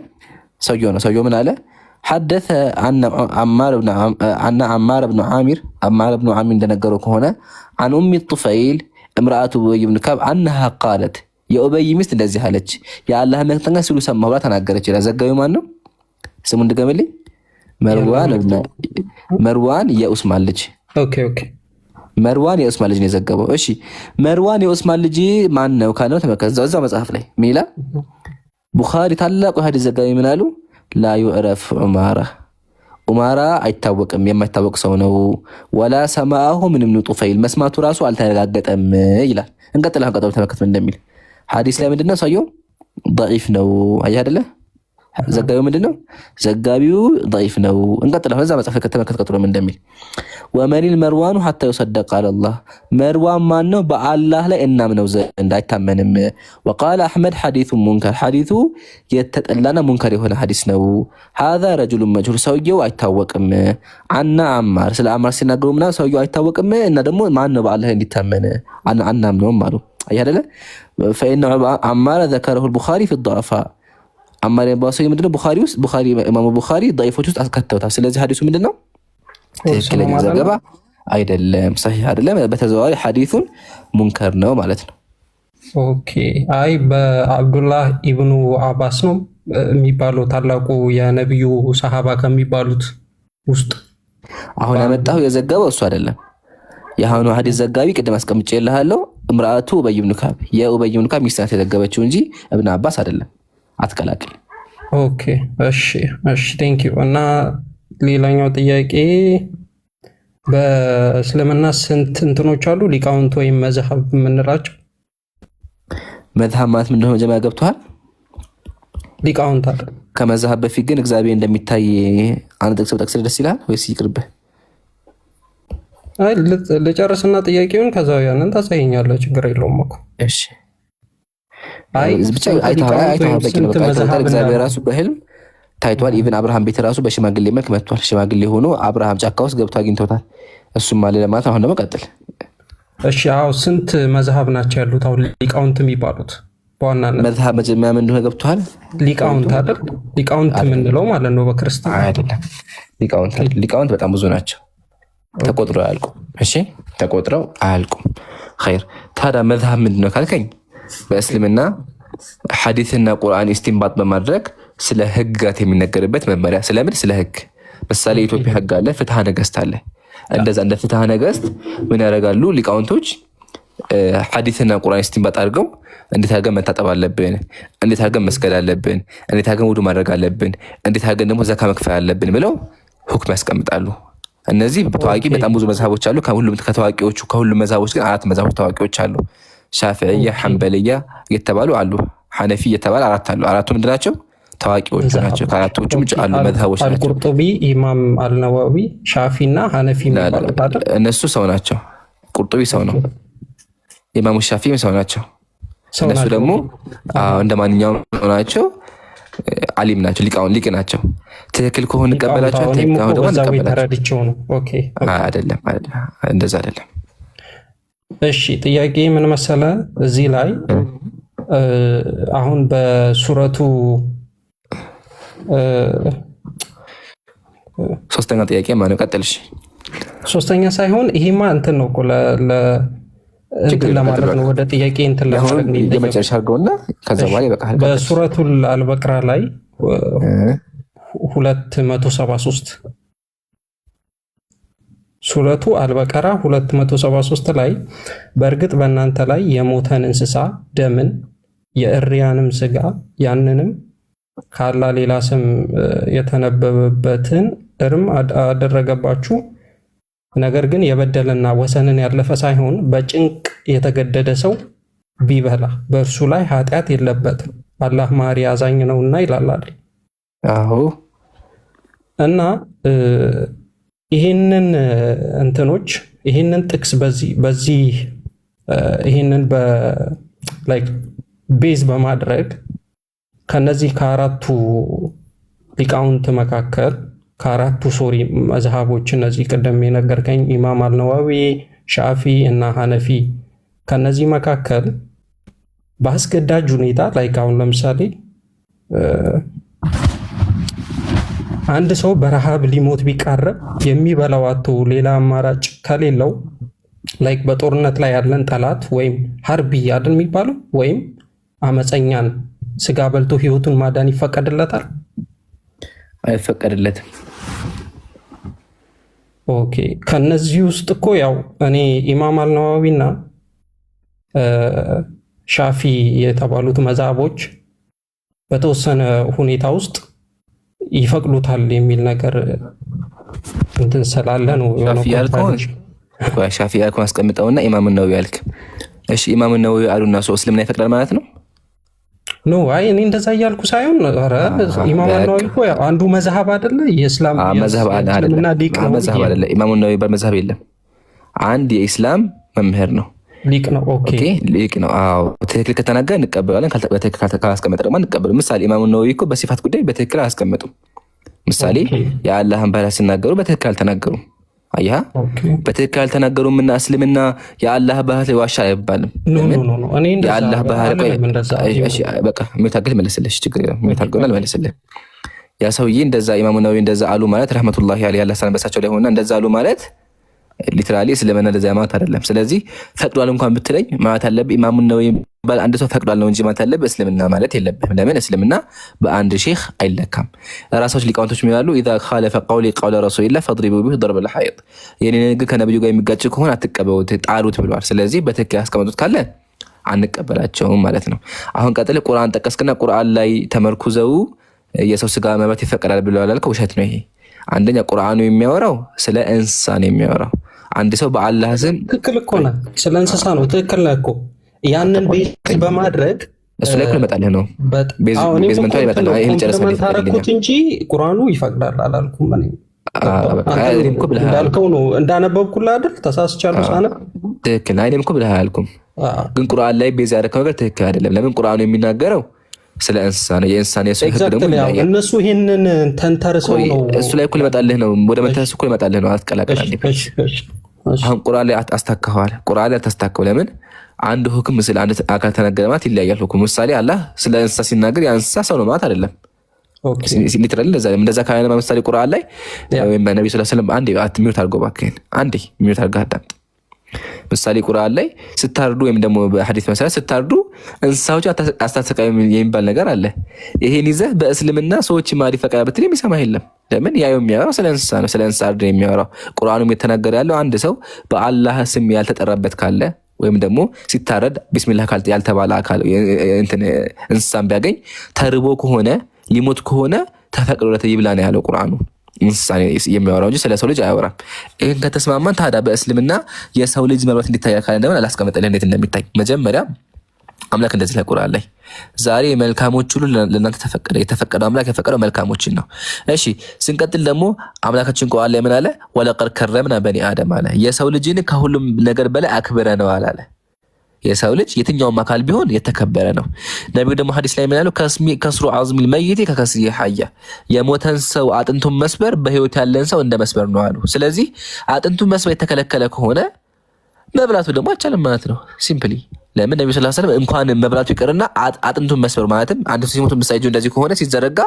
F: ሰውየው ነው። ሰውየው ምን አለ? ሐደተ አነ አማር ብኑ ዓሚር እንደነገረው ከሆነ አን ኡሚ ጡፈይል እምራአቱ ኡበይ ብን ከዕብ አንሃ ቃለት፣ የኡበይ ሚስት እንደዚህ አለች፣ የአላህ መልእክተኛ ሲሉ ሰማሁ ብላ ተናገረች ይላል። ዘጋቢው ማን ነው? ስሙ እንድገምልኝ። መርዋን የኡስማን ልጅ።
I: ኦኬ
F: መርዋን የኡስማን ልጅ ነው የዘገበው። እሺ መርዋን የኡስማን ልጅ ማን ነው ካለው ተመከዘ። እዛው መጽሐፍ ላይ ምን ይላል? ቡኻሪ ታላቁ ሐዲስ ዘጋቢ ምን አሉ? ላ ዩዕረፍ ዑማራ አይታወቅም፣ የማይታወቅ ሰው ነው። ወላ ሰማሁ ምን ብኑ ጡፈይል፣ መስማቱ ራሱ አልተረጋገጠም ይላል። እንቀጥል። አንቀጥል ተመከተ እንደሚል ሐዲስ ላይ ምንድነው? ሰውየው ضعيف ነው። አየህ አይደለ? ዘጋቢው ምንድነው? ዘጋቢው ضعيف ነው። እንቀጥላለን። እዛ መጽሐፍ ከተመከተከቱ ምን እንደሚል ወመኒል መርዋኑ حتى يصدق على الله መርዋን ማን ነው? በአላህ ላይ እናምነው ዘንድ አይታመንም። وقال احمد حديث منكر حديث የተጠላና ሙንከር የሆነ ሐዲስ ነው። هذا رجل مجهول ሰውየው አይታወቅም። አና አማር ስለ አማር ሲናገሩ ምናምን ሰውየው አይታወቅም እና ደግሞ ማን ነው በአላህ እንዲታመን አናምነውም አሉ። አይደለ فإن عمار ذكره البخاري في الضعفاء አማር ባሰው ምንድነው? ቡኻሪ ውስጥ ኢማሙ ቡኻሪ ضعيفዎች ውስጥ አስከተውታል። ስለዚህ ሐዲሱ ምንድነው? ትክክለኛ ዘገባ አይደለም፣ ሰሂህ አይደለም። በተዘዋዋሪ ሐዲሱን ሙንከር ነው ማለት ነው።
I: ኦኬ። አይ በአብዱላህ ኢብኑ አባስ ነው የሚባለው ታላቁ የነብዩ ሰሃባ ከሚባሉት ውስጥ
F: አሁን ያመጣው የዘገበው እሱ አይደለም። የአሁኑ ሐዲስ ዘጋቢ ቅድም አስቀምጬልሃለሁ። እምራአቱ ኡበይ ኢብኑ ካብ የኡበይ ኢብኑ ካብ ሚስት ናት የዘገበችው እንጂ እብነ አባስ አይደለም። አትቀላቅል።
I: ኦኬ እሺ ቴንክ ዩ። እና ሌላኛው ጥያቄ በእስልምና ስንት እንትኖች አሉ ሊቃውንት ወይም መዝሐብ የምንላቸው?
F: መዝሐብ ማለት ምንድነው? መጀመሪያ ገብቶሃል?
I: ሊቃውንት አለ።
F: ከመዝሐብ በፊት ግን እግዚአብሔር እንደሚታይ አንድ ጥቅስ በጠቅስ ደስ ይላል ወይስ ይቅርብህ?
I: አይ ልጨርስና ጥያቄውን ከዛ ያንን ታሳየኛለህ። ችግር የለውም እኮ እሺ። አይ ብቻ
F: አይተሃል እግዚአብሔር ራሱ በህልም ታይቷል። ኢቭን አብርሃም ቤት ራሱ በሽማግሌ መልክ መጥቷል። ሽማግሌ ሆኖ አብርሃም ጫካ ውስጥ ገብቶ አግኝቶታል። እሱም አለ ለማለት አሁን ደግሞ ቀጥል።
I: እሺ አዎ፣ ስንት መዝሐብ ናቸው ያሉት አሁን ሊቃውንት የሚባሉት? በዋናነት
F: መዝሐብ መጀመሪያ ምን እንደሆነ ገብቶሃል?
I: ሊቃውንት አይደል? ሊቃውንት የምንለው ማለት ነው በክርስትና
F: አይደለም። ሊቃውንት በጣም ብዙ ናቸው፣ ተቆጥረው አያልቁም። እሺ ተቆጥረው አያልቁም። ኸይር ታዲያ መዝሐብ ምንድነው ካልከኝ በእስልምና ሐዲስና ቁርአን ኢስቲንባጥ በማድረግ ስለ ህግጋት የሚነገርበት መመሪያ። ስለምን? ስለ ህግ። ምሳሌ የኢትዮጵያ ህግ አለ፣ ፍትሐ ነገስት አለ። እንደዛ እንደ ፍትሐ ነገስት ምን ያደርጋሉ ሊቃውንቶች? ሐዲስና ቁርአን ኢስቲንባጥ አድርገው እንዴት አድርገን መታጠብ አለብን፣ እንዴት አድርገን መስገድ አለብን፣ እንዴት አድርገን ውዱ ማድረግ አለብን፣ እንዴት አድርገን ደግሞ ዘካ መክፈል አለብን ብለው ሁክም ያስቀምጣሉ። እነዚህ ታዋቂ በጣም ብዙ መዝሐቦች አሉ። ከሁሉም መዝሐቦች ግን 4 መዝሐቦች ታዋቂዎች አሉ። ሻፊዕያ፣ ሐንበልያ የተባሉ አሉ፣ ሐነፊ የተባሉ 4 አሉ። 4ቱ ምንድን ናቸው? ታዋቂዎች ናቸው። ከአራቶቹም አሉ መዝሐቦች ናቸው።
I: አልቁርጡቢ፣ ኢማም አልነዋዊ፣ ሻፊና ሐነፊ የሚባሉት አይደል?
F: እነሱ ሰው ናቸው። ቁርጡቢ ሰው ነው። ኢማሙ ሻፊም ሰው ናቸው። እነሱ ደግሞ እንደ ማንኛውም ናቸው፣ አሊም ናቸው፣ ሊቅ ናቸው። ትክክል ከሆነ እንቀበላቸዋለን፣ ትክክል ከሆነ ደግሞ እንቀበላቸዋለን።
I: ኦኬ
F: አይደለም፣ እንደዛ አይደለም።
I: እሺ ጥያቄ ምን መሰለ፣ እዚህ ላይ አሁን በሱረቱ
F: ሶስተኛ ጥያቄ ማነው? ቀጥልሽ።
I: ሶስተኛ ሳይሆን ይሄማ እንትን ነው እኮ እንትን ለማድረግ ነው። ወደ ጥያቄ እንትን ለማድረግ ነው።
F: የመጨረሻ አድርገውና ከዛ በኋላ ይበቃል።
I: በሱረቱል አልበቅራ ላይ 273 ሱረቱ አልበቀራ 273 ላይ በእርግጥ በእናንተ ላይ የሞተን እንስሳ ደምን የእሪያንም ስጋ ያንንም ካላ ሌላ ስም የተነበበበትን እርም አደረገባችሁ። ነገር ግን የበደለና ወሰንን ያለፈ ሳይሆን በጭንቅ የተገደደ ሰው ቢበላ በእርሱ ላይ ኃጢአት የለበትም፣ አላህ ማሪ አዛኝ ነውና ይላል አይደል?
F: አዎ። እና ይህንን እንትኖች ይህንን ጥቅስ በዚህ ይህንን ቤዝ በማድረግ ከነዚህ ከአራቱ ሊቃውንት መካከል ከአራቱ መዝሐቦች እነዚህ ቅድም የነገርከኝ ኢማም አልነዋዊ፣ ሻፊ እና ሐነፊ ከነዚህ መካከል በአስገዳጅ ሁኔታ አሁን ለምሳሌ አንድ ሰው በረሃብ ሊሞት ቢቃረብ የሚበላው አጥቶ ሌላ አማራጭ ከሌለው በጦርነት ላይ ያለን ጠላት ወይም ሀርቢ አይደል የሚባለው ወይም አመፀኛን ስጋ በልቶ ህይወቱን ማዳን ይፈቀድለታል? አይፈቀድለትም።
I: ኦኬ። ከነዚህ ውስጥ እኮ ያው እኔ ኢማም አልነዋዊና ሻፊ የተባሉት መዝሐቦች በተወሰነ ሁኔታ ውስጥ ይፈቅዱታል የሚል ነገር እንትን ስላለ ነው።
F: ሻፊ ያልከውን አስቀምጠውና ኢማም ነዋዊ ያልክ። እሺ ኢማም ነዋዊ አሉና ሰው እስልምና ይፈቅዳል ማለት ነው?
I: ኖ አይ እኔ እንደዛ እያልኩ ሳይሆን ኧረ ኢማሙ ነዋዊ እኮ አንዱ መዝሀብ አይደለ የእስላም
F: መዝሀብ አይደለም መዝሀብ አይደለም ኢማሙ ነዋዊ በመዝሀብ የለም አንድ የኢስላም መምህር ነው
I: ሊቅ ነው ኦኬ
F: ሊቅ ነው አዎ በትክክል ከተናገረ እንቀበላለን በትክክል ካላስቀመጠ ደግሞ እንቀበላለን ምሳሌ ኢማሙ ነዋዊ እኮ በሲፋት ጉዳይ በትክክል አያስቀምጡም ምሳሌ የአላህን ባህሪ ሲናገሩ በትክክል አልተናገሩም አያ በትክክል አልተናገሩምና እስልምና የአላህ ባህሪ ዋሻ አይባልም
I: እኔ እንደዛ
F: የአላህ ባህሪ እሺ በቃ የሚታገል መልስልሽ ችግር የለም የሚታገል መልስልህ ያ ሰውዬ እንደዛ ኢማሙ ነዋዊ እንደዛ አሉ ማለት ረህመቱላሂ ዐለይሂ አላህ ሰላም በሳቸው ላይ ሆነና እንደዛ አሉ ማለት ሊትራሊ እስልምና እንደዛ ማለት አይደለም ስለዚህ ፈቅዷል እንኳን ብትለኝ ማለት አለብህ ኢማሙ ነዋዊ ባል አንድ ሰው ፈቅዷል ነው እንጂ ማለት አለብህ እስልምና ማለት የለብህም ለምን እስልምና በአንድ ሼክ አይለካም ራሶች ሊቃውንቶች የሚላሉ اذا خالف قولي قول رسول الله فاضربوا به ضرب الحائط የኔ ንግግር ከነብዩ ጋር የሚጋጭ ከሆነ አትቀበሉት ጣሉት ብለዋል ስለዚህ በትክክል ያስቀመጡት ካለ አንቀበላቸውም ማለት ነው አሁን ቀጥል ቁርአን ጠቀስክና ቁርአን ላይ ተመርኩዘው የሰው ስጋ መብላት ይፈቀዳል ብለዋል አልከው ውሸት ነው ይሄ አንደኛ ቁርአኑ የሚያወራው ስለ እንስሳ ነው የሚያወራው አንድ ሰው በአላህ ስም
I: ትክክል እኮ ነው ስለ እንስሳ ነው ትክክል ነው እኮ ያንን ቤዝ በማድረግ
F: እሱ ላይ እኮ ይመጣልህ ነው ቤዝመንቱ ላይ ይመጣልህ ይሄን ጨረሰልኝ
I: ታረኩት እንጂ ቁርአኑ ይፈቅዳል አላልኩም እኔ እንዳልከው ነው እንዳነበብኩልህ አይደል ተሳስቻለሁ ሳነብ
F: ትክክል አይደለም እኮ ብለህ አላልኩም ግን ቁርአን ላይ ቤዝ ያደረከው ነገር ትክክል አይደለም ለምን ቁርአኑ የሚናገረው ስለ እንስሳ ነው የእንስሳ ነው ሰው ህግ ደግሞ
I: እነሱ ይሄንን ተንተርሰው ነው
F: እሱ ላይ እኮ ይመጣልህ ነው ወደ መንተርሰው እኮ ይመጣልህ ነው አትቀላቀል አሁን ቁርአን ላይ አስተካክለዋል ቁርአን ላይ ተስተካክለው ለምን አንድ ሁክም ስለ አንድ አካል ተነገረ ማለት ይለያያል ሁክም ምሳሌ አላህ ስለ እንስሳ ሲናገር ያ እንስሳ ሰው ነው ማለት አይደለም ኦኬ ሊትራሊ እንደዛ ካለ ምሳሌ ቁርአን ላይ ወይም ነብዩ ሰለላሁ ዐለይሂ ወሰለም አንዴ አትሚውት አድርገው ባከን አንዴ ሚውት አድርገው አዳምጥ ምሳሌ ቁርአን ላይ ስታርዱ ወይም ደግሞ በሐዲስ መሰረት ስታርዱ እንስሳዎች አስተሰቃዩ የሚባል ነገር አለ ይሄን ይዘህ በእስልምና ሰዎች ማሪ ፈቃያ በትል የሚሰማ የለም ለምን ያየው የሚያወራው ስለ እንስሳ ነው ስለ እንስሳ አርድ የሚያወራው ቁርአኑም የተናገረ ያለው አንድ ሰው በአላህ ስም ያልተጠራበት ካለ ወይም ደግሞ ሲታረድ ቢስሚላህ ካል ያልተባለ አካል እንትን እንስሳን ቢያገኝ ተርቦ ከሆነ ሊሞት ከሆነ ተፈቅዶለት ይብላ ነው ያለው ቁርአኑ እንስሳን የሚያወራው እንጂ ስለ ሰው ልጅ አያወራም ይሄን ከተስማማን ታዲያ በእስልምና የሰው ልጅ መብራት እንዲታያ ካለ ደግሞ አላስቀመጠልህ እንዴት እንደሚታይ መጀመሪያ አምላክ እንደዚህ ላይ ቁርአን ላይ ዛሬ መልካሞች ሁሉ ለእናንተ ተፈቀደ የተፈቀደው አምላክ የፈቀደው መልካሞችን ነው እሺ ስንቀጥል ደግሞ አምላካችን ቁርአን ላይ ምን አለ ወለቀድ ከረምና በኒ አደም አለ የሰው ልጅን ከሁሉም ነገር በላይ አክብረነዋል አለ የሰው ልጅ የትኛውም አካል ቢሆን የተከበረ ነው ነብዩ ደግሞ ሐዲስ ላይ ምን ያለው ከስሩ አዝሚል መይት ከከስሪ ሐያ የሞተን ሰው አጥንቱን መስበር በህይወት ያለን ሰው እንደ መስበር ነው አሉ ስለዚህ አጥንቱን መስበር የተከለከለ ከሆነ መብላቱ ደግሞ አይቻልም ማለት ነው ሲምፕሊ ለምን ነብዩ ሰለላሁ ዐለይሂ ወሰለም እንኳን መብላቱ ይቀርና አጥንቱን መስበር ማለትም አንድ ሰው ሲሞት ምሳይጁ እንደዚህ ከሆነ ሲዘረጋ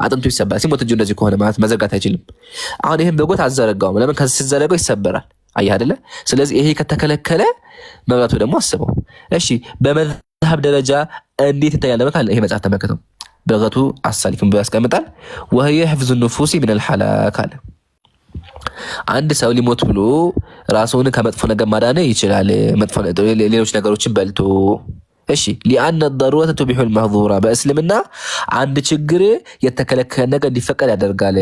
F: አጥንቱ ይሰበራል ሲሞት እጁ እንደዚህ ከሆነ ማለት መዘርጋት አይችልም አሁን ይሄን በጎት አዘረጋው ለምን ከሲዘረጋው ይሰበራል አይ አይደለ ስለዚህ ይሄ ከተከለከለ መብላቱ ደግሞ አስበው እሺ በመዝሐብ ደረጃ እንዴት ይታያል ለማለት ይሄ መጽሐፍ ተመከተው በገቱ አሳሊፍን ያስቀምጣል وهي حفظ النفوس من الحلاك አለ አንድ ሰው ሊሞት ብሎ ራሱን ከመጥፎ ነገር ማዳን ይችላል መጥፎ ሌሎች ነገሮችን በልቶ እሺ لأن الضرورة تبيح المحظورة በእስልምና አንድ ችግር የተከለከለ ነገር እንዲፈቀድ ያደርጋል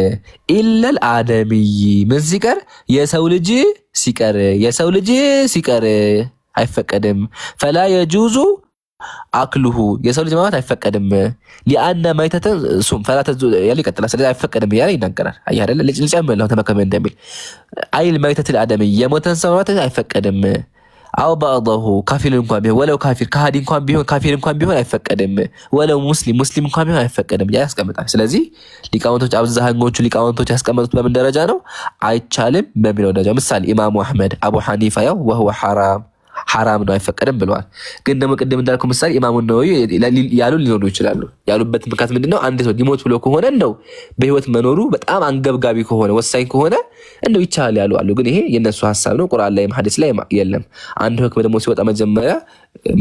F: إلا الآدمي ምን ሲቀር የሰው ልጅ ሲቀር አይፈቀድም فلا يجوز አክሉሁ የሰው ልጅ ማለት አይፈቀድም ሊአና ማይተተን ሱም ፈላተ ያለ ይቀጥላል ስለዚህ አይፈቀድም ያለ ይናገራል አይ አይደለ ልጅ ጨምረው ተመከመ እንደሚል አይል ማይተተል አደም የሞተን ሰው ማለት አይፈቀድም አው ባዕضሁ ካፊር እንኳን ቢሆን ወለው ካፊር ከሃዲ እንኳን ቢሆን ካፊር እንኳን ቢሆን አይፈቀድም ወለው ሙስሊም እንኳን ቢሆን አይፈቀድም ያስቀምጣል ስለዚህ ሊቃውንቶች አብዛኞቹ ሊቃውንቶች ያስቀምጡት በምን ደረጃ ነው አይቻልም በሚለው ደረጃ ምሳሌ ኢማሙ አህመድ አቡ ሐኒፋ ያው وهو حرام ነው አይፈቀድም ብለዋል ግን ደግሞ ቅድም እንዳልኩ ምሳሌ ኢማሙ ነዋዊ ያሉ ሊኖሩ ይችላሉ ያሉበት ምክንያት ምንድነው አንድ ሰው ሊሞት ብሎ ከሆነ እንደው በህይወት መኖሩ በጣም አንገብጋቢ ከሆነ ወሳኝ ከሆነ እንደው ይቻላል ያሉ አሉ ግን ይሄ የነሱ ሐሳብ ነው ቁርአን ላይ ሐዲስ ላይ የለም አንድ ህክም ደግሞ ሲወጣ መጀመሪያ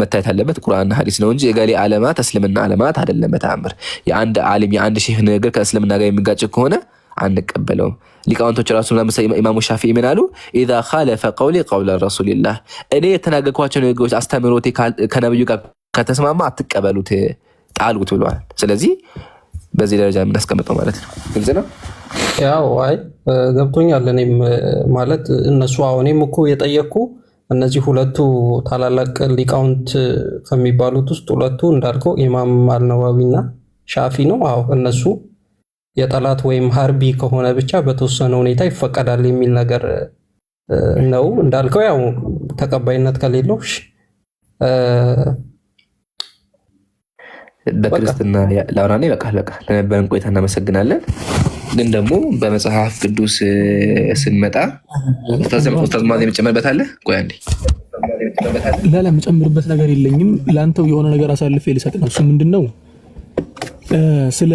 F: መታየት ያለበት ቁርአንና ሐዲስ ነው እንጂ የጋሊ ዓለማት እስልምና ዓለማት አይደለም በተአምር የአንድ ዓሊም የአንድ ሼህ ነገር ከእስልምና ጋር የሚጋጭ ከሆነ አንቀበለውም ሊቃውንቶች ራሱ ለምሳሌ ኢማሙ ሻፊዒ ምን አሉ اذا خالف قولي قول رسول الله እኔ የተናገርኳቸው ነገሮች አስተምሮቴ ከነብዩ ጋር ከተስማማ አትቀበሉት ጣሉት ብለዋል ስለዚህ በዚህ ደረጃ የምናስቀምጠው ማለት ነው ግልጽ ነው
I: ያው አይ ገብቶኛል እኔም ማለት እነሱ አሁንም እኮ የጠየቁ እነዚህ ሁለቱ ታላላቅ ሊቃውንት ከሚባሉት ውስጥ ሁለቱ እንዳልከው ኢማም አልነዋዊና ሻፊ ነው። አዎ እነሱ የጠላት ወይም ሀርቢ ከሆነ ብቻ በተወሰነ ሁኔታ ይፈቀዳል የሚል ነገር ነው። እንዳልከው ያው ተቀባይነት ከሌለው
F: በክርስትና ላውራኔ በቃ ለነበረን ቆይታ እናመሰግናለን። ግን ደግሞ በመጽሐፍ ቅዱስ ስንመጣ ኡስታዝ ማዘን የምጨምርበት አለ? ቆይ አንዴ
G: ላላ የምጨምርበት ነገር የለኝም። ለአንተው የሆነ ነገር አሳልፌ ልሰጥ ነው። እሱ ምንድነው ስለ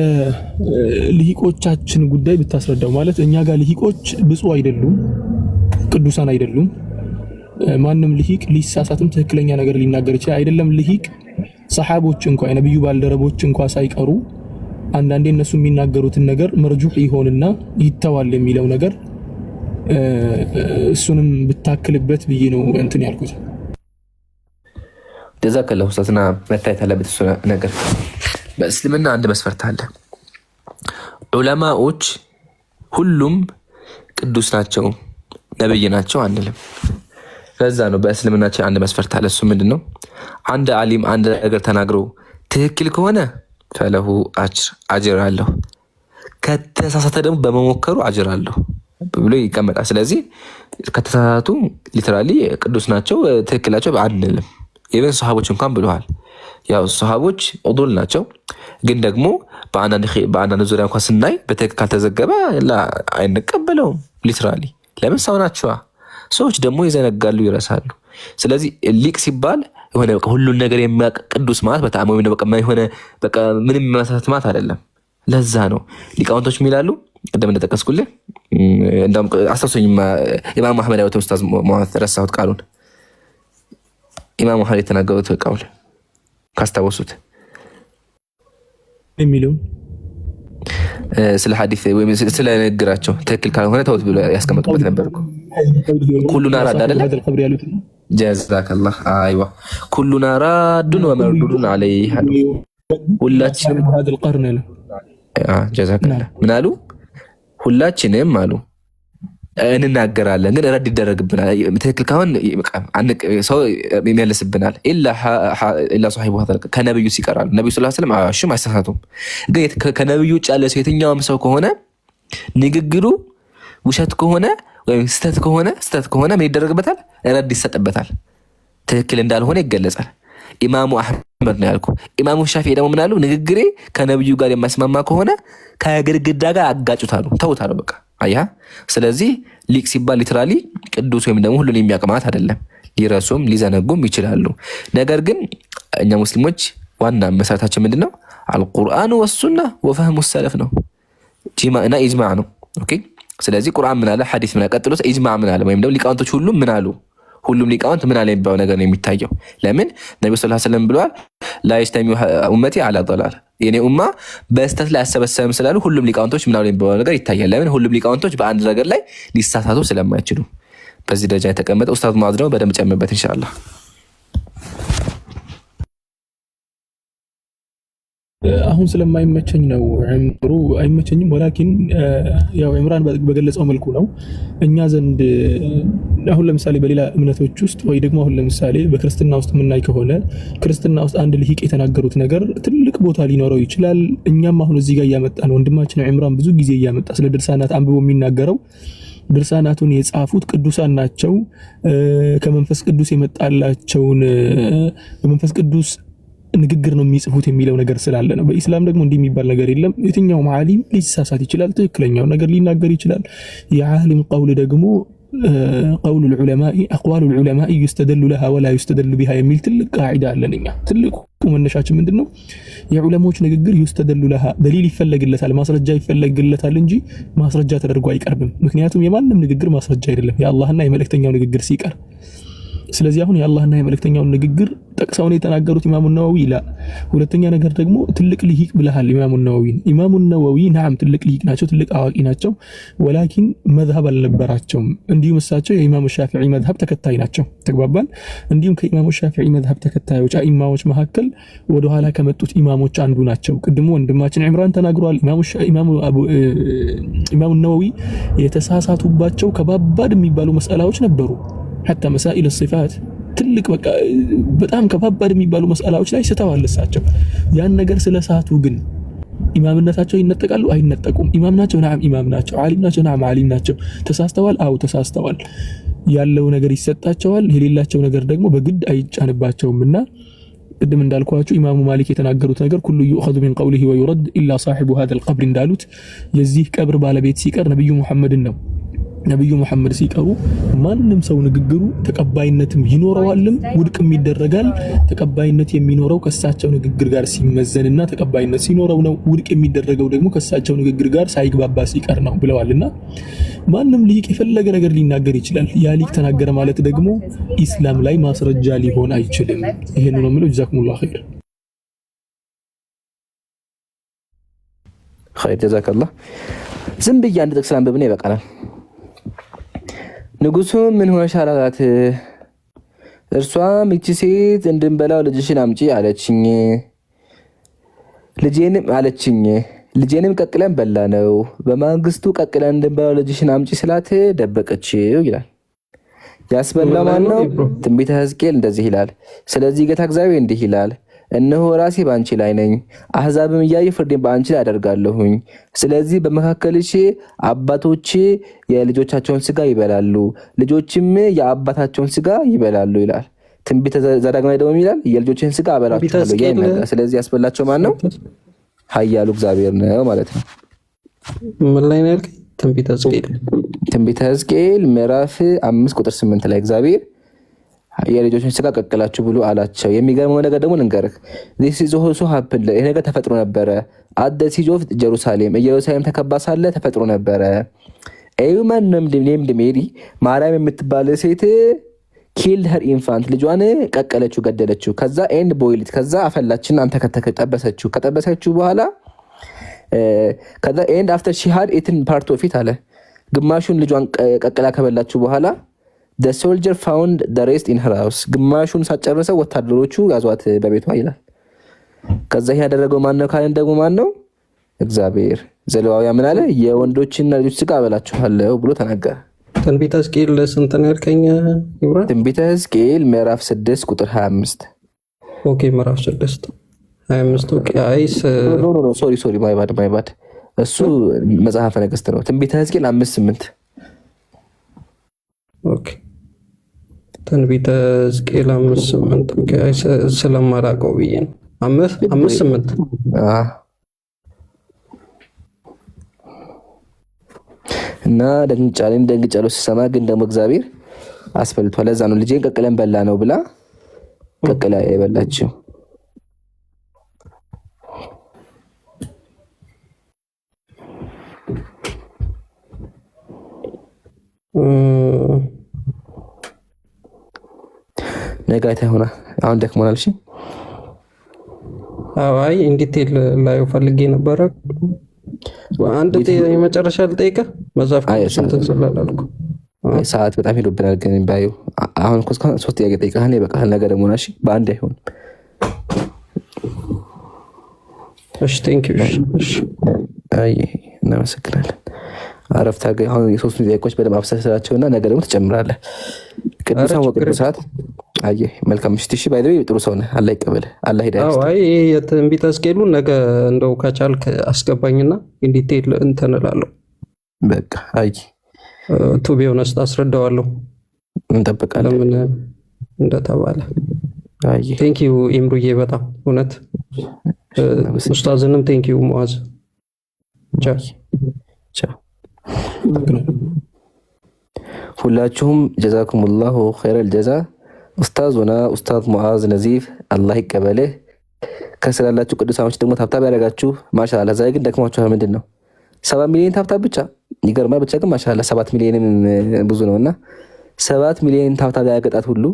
G: ልሂቆቻችን ጉዳይ ብታስረዳው። ማለት እኛ ጋር ልሂቆች ብፁዕ አይደሉም፣ ቅዱሳን አይደሉም። ማንም ልሂቅ ሊሳሳትም ትክክለኛ ነገር ሊናገር ይችላል። አይደለም ልሂቅ ሰሃቦች እንኳን የነብዩ ባልደረቦች እንኳን ሳይቀሩ አንዳንዴ እነሱ የሚናገሩትን ነገር መርጁህ ይሆንና ይተዋል የሚለው ነገር እሱንም ብታክልበት ብዬ ነው እንትን ያልኩት።
F: ጀዛከላሁ ኡስታዝና መታየት አለበት እሱ ነገር። በእስልምና አንድ መስፈርት አለ። ዑለማዎች ሁሉም ቅዱስ ናቸው ነብይ ናቸው አንልም። ለዛ ነው በእስልምናችን አንድ መስፈርት አለ። እሱ ምንድነው? አንድ ዓሊም አንድ ነገር ተናግሮ ትክክል ከሆነ ፈለሁ አጅር አለው፣ ከተሳሳተ ደግሞ በመሞከሩ አጅር አለው ብሎ ይቀመጣል። ስለዚህ ከተሳሳቱ ሊተራሊ ቅዱስ ናቸው ትክክላቸው አንልም። ኢቨን ሱሐቦች እንኳን ብለዋል። ያው ሱሐቦች ዑዱል ናቸው፣ ግን ደግሞ በአንዳንድ ዙሪያ እንኳን ስናይ በትክክል ካልተዘገበ አይንቀበለውም። ሊተራሊ ለምን ሰው ናቸዋ። ሰዎች ደግሞ ይዘነጋሉ፣ ይረሳሉ። ስለዚህ ሊቅ ሲባል የሆነ ሁሉን ነገር የሚያውቅ ቅዱስ ማለት በጣም ወይ በቃ የሆነ በቃ ምንም መሰረት ማለት አይደለም። ለዛ ነው ሊቃውንቶች የሚላሉ ቀደም እንደጠቀስኩልህ እንደም አስተውሰኝ ኢማም አህመድ ያወጣው ኡስታዝ ሙሐመድ ረሳሁት ቃሉን ኢማም አህመድ የተናገሩት ቃል ካስታወሱት
G: የሚለው
F: ስለ ሐዲስ ወይም ስለ ንግግራቸው ትክክል ካልሆነ ተውት ብሎ ያስቀመጡበት ነበር። ኩሉና ራድ አይደለ? ጀዛከላህ አይዋ ኩሉና ራዱን ወመርዱዱን አለይህ ሁላችንም ጀዛከላህ ምን አሉ? ሁላችንም አሉ እንናገራለን፣ ግን ረድ ይደረግብናል። ትክክል ካሁን ሰው ይመልስብናል። ኢላ ሷሂቡ ከነብዩ ሲቀራሉ ነብዩ ሰለላሁ ዐለይሂ ወሰለም አሽም አይሳሳቱም። ግን ከነብዩ ውጭ ያለ ሰው የትኛውም ሰው ከሆነ ንግግሩ ውሸት ከሆነ ወይም ስተት ከሆነ ምን ይደረግበታል? ረድ ይሰጥበታል። ትክክል እንዳልሆነ ይገለጻል። ኢማሙ አህመድ ነው ያልኩ። ኢማሙ ሻፊዒ ደግሞ ምን አሉ? ንግግሬ ከነብዩ ጋር የማይስማማ ከሆነ ከግድግዳ ጋር አጋጩታሉ፣ ተውታሉ። በቃ አያ። ስለዚህ ሊቅ ሲባል ሊትራሊ ቅዱስ ወይም ደግሞ ሁሉን የሚያውቅ ማለት አይደለም። ሊረሱም ሊዘነጉም ይችላሉ። ነገር ግን እኛ ሙስሊሞች ዋና መሰረታችን ምንድነው? አልቁርአን ወሱና ወፈህሙ ሰለፍ ነው። ጂማዕና ኢጅማዕ ነው። ኦኬ። ስለዚህ ቁርአን ምን አለ፣ ሐዲስ ምን አለ፣ ቀጥሎስ ኢጅማዕ ምን አለ፣ ወይም ደግሞ ሊቃውንቶች ሁሉም ምን አሉ፣ ሁሉም ሊቃውንት ምን አለ የሚባለው ነገር ነው የሚታየው። ለምን ነብዩ ሰለላሁ ዐለይሂ ወሰለም ብለዋል፣ ላ ይስተሚዑ ኡመቲ አላ ضላል፣ የኔ ኡማ በስተት ላይ አሰበሰብም ስላሉ ሁሉም ሊቃውንቶች ምን አሉ የሚባለው ነገር ይታያል። ለምን ሁሉም ሊቃውንቶች በአንድ ነገር ላይ ሊሳሳቱ ስለማይችሉ። በዚህ ደረጃ የተቀመጠ ኡስታዝ ሙአዝ ነው። በደንብ ጨምርበት ኢንሻአላህ።
G: አሁን ስለማይመቸኝ ነው ዕምሩ አይመቸኝም። ወላኪን ያው ዕምራን በገለጸው መልኩ ነው እኛ ዘንድ። አሁን ለምሳሌ በሌላ እምነቶች ውስጥ ወይ ደግሞ አሁን ለምሳሌ በክርስትና ውስጥ የምናይ ከሆነ ክርስትና ውስጥ አንድ ልሂቅ የተናገሩት ነገር ትልቅ ቦታ ሊኖረው ይችላል። እኛም አሁን እዚህ ጋር እያመጣ ነው ወንድማችን ዕምራን ብዙ ጊዜ እያመጣ ስለ ድርሳናት አንብቦ የሚናገረው ድርሳናቱን የጻፉት ቅዱሳን ናቸው፣ ከመንፈስ ቅዱስ የመጣላቸውን በመንፈስ ቅዱስ ንግግር ነው የሚጽፉት የሚለው ነገር ስላለ ነው። በኢስላም ደግሞ እንዲህ የሚባል ነገር የለም። የትኛውም ዓሊም ሊሳሳት ይችላል፣ ትክክለኛው ነገር ሊናገር ይችላል። የዓሊም ቀውል ደግሞ ቀውሉ العلماء اقوال العلماء يستدل لها ولا يستدل بها የሚል ትልቅ ቃዒዳ አለን። እኛ ትልቁ መነሻችን ምንድነው? የዑለሞች ንግግር يستدل لها ደሊል ይፈለግለታል፣ ማስረጃ ይፈለግለታል እንጂ ማስረጃ ተደርጎ አይቀርብም። ምክንያቱም የማንም ንግግር ማስረጃ አይደለም የአላህና የመልእክተኛው ንግግር ሲቀር። ስለዚህ አሁን የአላህና የመልእክተኛውን ንግግር ጠቅሰው ነው የተናገሩት ኢማሙ ነወዊ ላ። ሁለተኛ ነገር ደግሞ ትልቅ ልሂቅ ብለሃል ኢማሙ ነወዊ። ኢማሙ ነወዊ ናም ትልቅ ልሂቅ ናቸው፣ ትልቅ አዋቂ ናቸው። ወላኪን መዝሀብ አልነበራቸውም። እንዲሁም እሳቸው የኢማሙ ሻፊዒ መዝሀብ ተከታይ ናቸው። ተግባባን። እንዲሁም ከኢማሙ ሻፊዒ መዝሀብ ተከታዮች ኢማሞች መካከል ወደ ኋላ ከመጡት ኢማሞች አንዱ ናቸው። ቅድሞ ወንድማችን ዕምራን ተናግሯል። ኢማሙ ነወዊ የተሳሳቱባቸው ከባባድ የሚባሉ መስአላዎች ነበሩ። ሐታ መሳኢል الصفات ትልቅ በቃ በጣም ከባባድ የሚባሉ መስአላዎች ላይ ስተዋል እሳቸው። ያን ነገር ስለሳቱ ግን ኢማምነታቸው ይነጠቃሉ አይነጠቁም? ኢማም ናቸው ነዓም ኢማም ናቸው። ዓሊም ናቸው ነዓም ዓሊም ናቸው። ተሳስተዋል አው ተሳስተዋል። ያለው ነገር ይሰጣቸዋል፣ የሌላቸው ነገር ደግሞ በግድ አይጫንባቸውምና ቅድም እንዳልኳችሁ ኢማሙ ማሊክ የተናገሩት ነገር ኩሉ ይؤخذ من قوله ويرد الا صاحب هذا القبر እንዳሉት የዚህ ቀብር ባለቤት ሲቀር ነብዩ መሐመድን ነው። ነብዩ መሐመድ ሲቀሩ ማንንም ሰው ንግግሩ ተቀባይነትም ይኖረዋልም ውድቅም ይደረጋል። ተቀባይነት የሚኖረው ከሳቸው ንግግር ጋር ሲመዘንና ተቀባይነት ሲኖረው ነው። ውድቅ የሚደረገው ደግሞ ከሳቸው ንግግር ጋር ሳይግባባ ሲቀር ነው ብለዋልና ማንም ሊቅ የፈለገ ነገር ሊናገር ይችላል። ያ ሊቅ ተናገረ ማለት ደግሞ ኢስላም ላይ ማስረጃ ሊሆን አይችልም። ይሄን ነው የምለው። ጀዛኩሙላህ ኸይር
F: ኸይር ጀዛከላህ። ዝም ብዬ አንድ ጥቅስ አንብብና ይበቃናል። ንጉሱ ምን ሆነሻል አላት። እርሷም ይቺ ሴት እንድንበላው ልጅሽን አምጪ አለችኝ። ልጄንም ቀቅለን በላ ነው። በማግስቱ ቀቅለን እንድንበላው ልጅሽን አምጪ ስላት ደበቀችው ይላል። ያስበላ ማን ነው? ትንቢተ ሕዝቅኤል እንደዚህ ይላል። ስለዚህ ጌታ እግዚአብሔር እንዲህ ይላል፣ እነሆ ራሴ በአንቺ ላይ ነኝ፣ አሕዛብም እያዩ ፍርዴን በአንቺ ላይ አደርጋለሁኝ። ስለዚህ በመካከልሽ አባቶች የልጆቻቸውን ስጋ ይበላሉ፣ ልጆችም የአባታቸውን ስጋ ይበላሉ ይላል። ትንቢተ ዘዳግም ላይ ደግሞ ይላል የልጆችን ስጋ አበላቸዋለሁ ይላል። ስለዚህ ያስበላቸው ማን ነው? ኃያሉ እግዚአብሔር ነው ማለት ነው።
I: ምን ላይ ነው ያልከኝ?
F: ትንቢተ ሕዝቅኤል ምዕራፍ 5 ቁጥር 8 ላይ እግዚአብሔር የልጆችን ስጋ ቀቅላችሁ ብሉ አላቸው። የሚገርመው ነገር ደግሞ ልንገርህ፣ this is also happened ይሄ ነገር ተፈጥሮ ነበረ። at the siege of Jerusalem ኢየሩሳሌም ተከባ ሳለ ተፈጥሮ ነበረ። ኤዩማን named Mary ማርያም የምትባል ሴት killed her infant ልጇን ቀቀለችው፣ ገደለችው። ከዛ and boiled ከዛ አፈላችና ጠበሰችው። ከጠበሰችው በኋላ ከዛ and after she had eaten part of it አለ ግማሹን ልጇን ቀቅላ ከበላችሁ በኋላ the soldier found the rest in her house ግማሹን ሳጨረሰው ወታደሮቹ ያዟት በቤቷ ይላል። ከዛ ያደረገው ማን ነው ካለን ደግሞ ማን ነው? እግዚአብሔር። ዘሌዋውያን ምን አለ? የወንዶችና ልጆች ስጋ አበላችኋለሁ ብሎ ተናገረ።
I: ትንቢተ ሕዝቅኤል ስንት ነው ያልከኝ? ይብራ
F: ትንቢተ ሕዝቅኤል ምዕራፍ 6 ቁጥር 25።
I: ኦኬ ምዕራፍ 6 25። ኦኬ አይስ
F: ኖ ሶሪ ማይ ባድ እሱ መጽሐፈ ነገሥት ነው። ትንቢተ ሕዝቅኤል 5:8።
I: ኦኬ ትንቢተ ሕዝቅኤል 5:8። ኦኬ አይስ ስለማላውቀው ብዬ ነው 5:8። እና ደንግጫለሁ ሲሰማ ግን ደግሞ እግዚአብሔር አስፈልቷል። ለዛ ነው ልጄን ቀቅለን በላ ነው ብላ ቀቅላ የበላችው። ነጋታ ሆና አሁን ደክሞናል። እሺ አይ እንዲቴል ላይ ፈልጌ ነበረ። አንድ የመጨረሻ ልጠይቅህ መጽሐፍ ቅዱስን ስላላልኩ
F: ሰዓት በጣም ሄዶብናል። ግን ባዩ አሁን እኮ 3 ጥያቄ ጠይቀሃል ይበቃል። ነገ ደግሞ እሺ በአንድ አይሆን።
I: እሺ ቴንክ ዩ። እሺ
F: አይ እናመሰግናለን። አረፍታ ገ አሁን የሶስቱ ጥያቄዎች በደንብ አብሰልስላቸውና ነገ ደግሞ ትጨምራለህ። ቅዱሳን ወቅዱሳት አይ መልካም ምሽት። እሺ ባይ ዘ ወይ ጥሩ ሰው ነህ። አላህ ይቀበልህ። አላህ ሂዳያ።
I: አይ የትንቢተ ሕዝቅኤልን ነገ እንደው ከቻልክ አስገባኝና ኢንዲቴል እንትን እላለሁ።
F: በቃ አይ
I: ቱ ቢ ሆነስት አስረዳዋለሁ።
F: እንጠብቃለን
I: ለምን እንደተባለ።
F: አይ
I: ቴንክ ዩ ኢምሩዬ በጣም እውነት። ኡስታዝንም ቴንክ ዩ ሙአዝ። ቻው
F: ቻው። ሁላችሁም ጀዛኩሙላሁ ኸይረል ጀዛ። ኡስታዙና ኡስታዝ ሙአዝ ነዚፍ አላህ ይቀበልህ። ከስላላችሁ ቅዱሳኖች ደግሞ ታብታብ ያደረጋችሁ ማሻአላ። ዛሬ ግን ደክሟችኋል። ምንድን ነው 7 ሚሊዮን ታብታብ ብቻ ይገርማል። ብቻ ግን ማሻአላ 7 ሚሊዮንም ብዙ ነውና 7 ሚሊዮን ታብታብ ያገጣት ሁሉ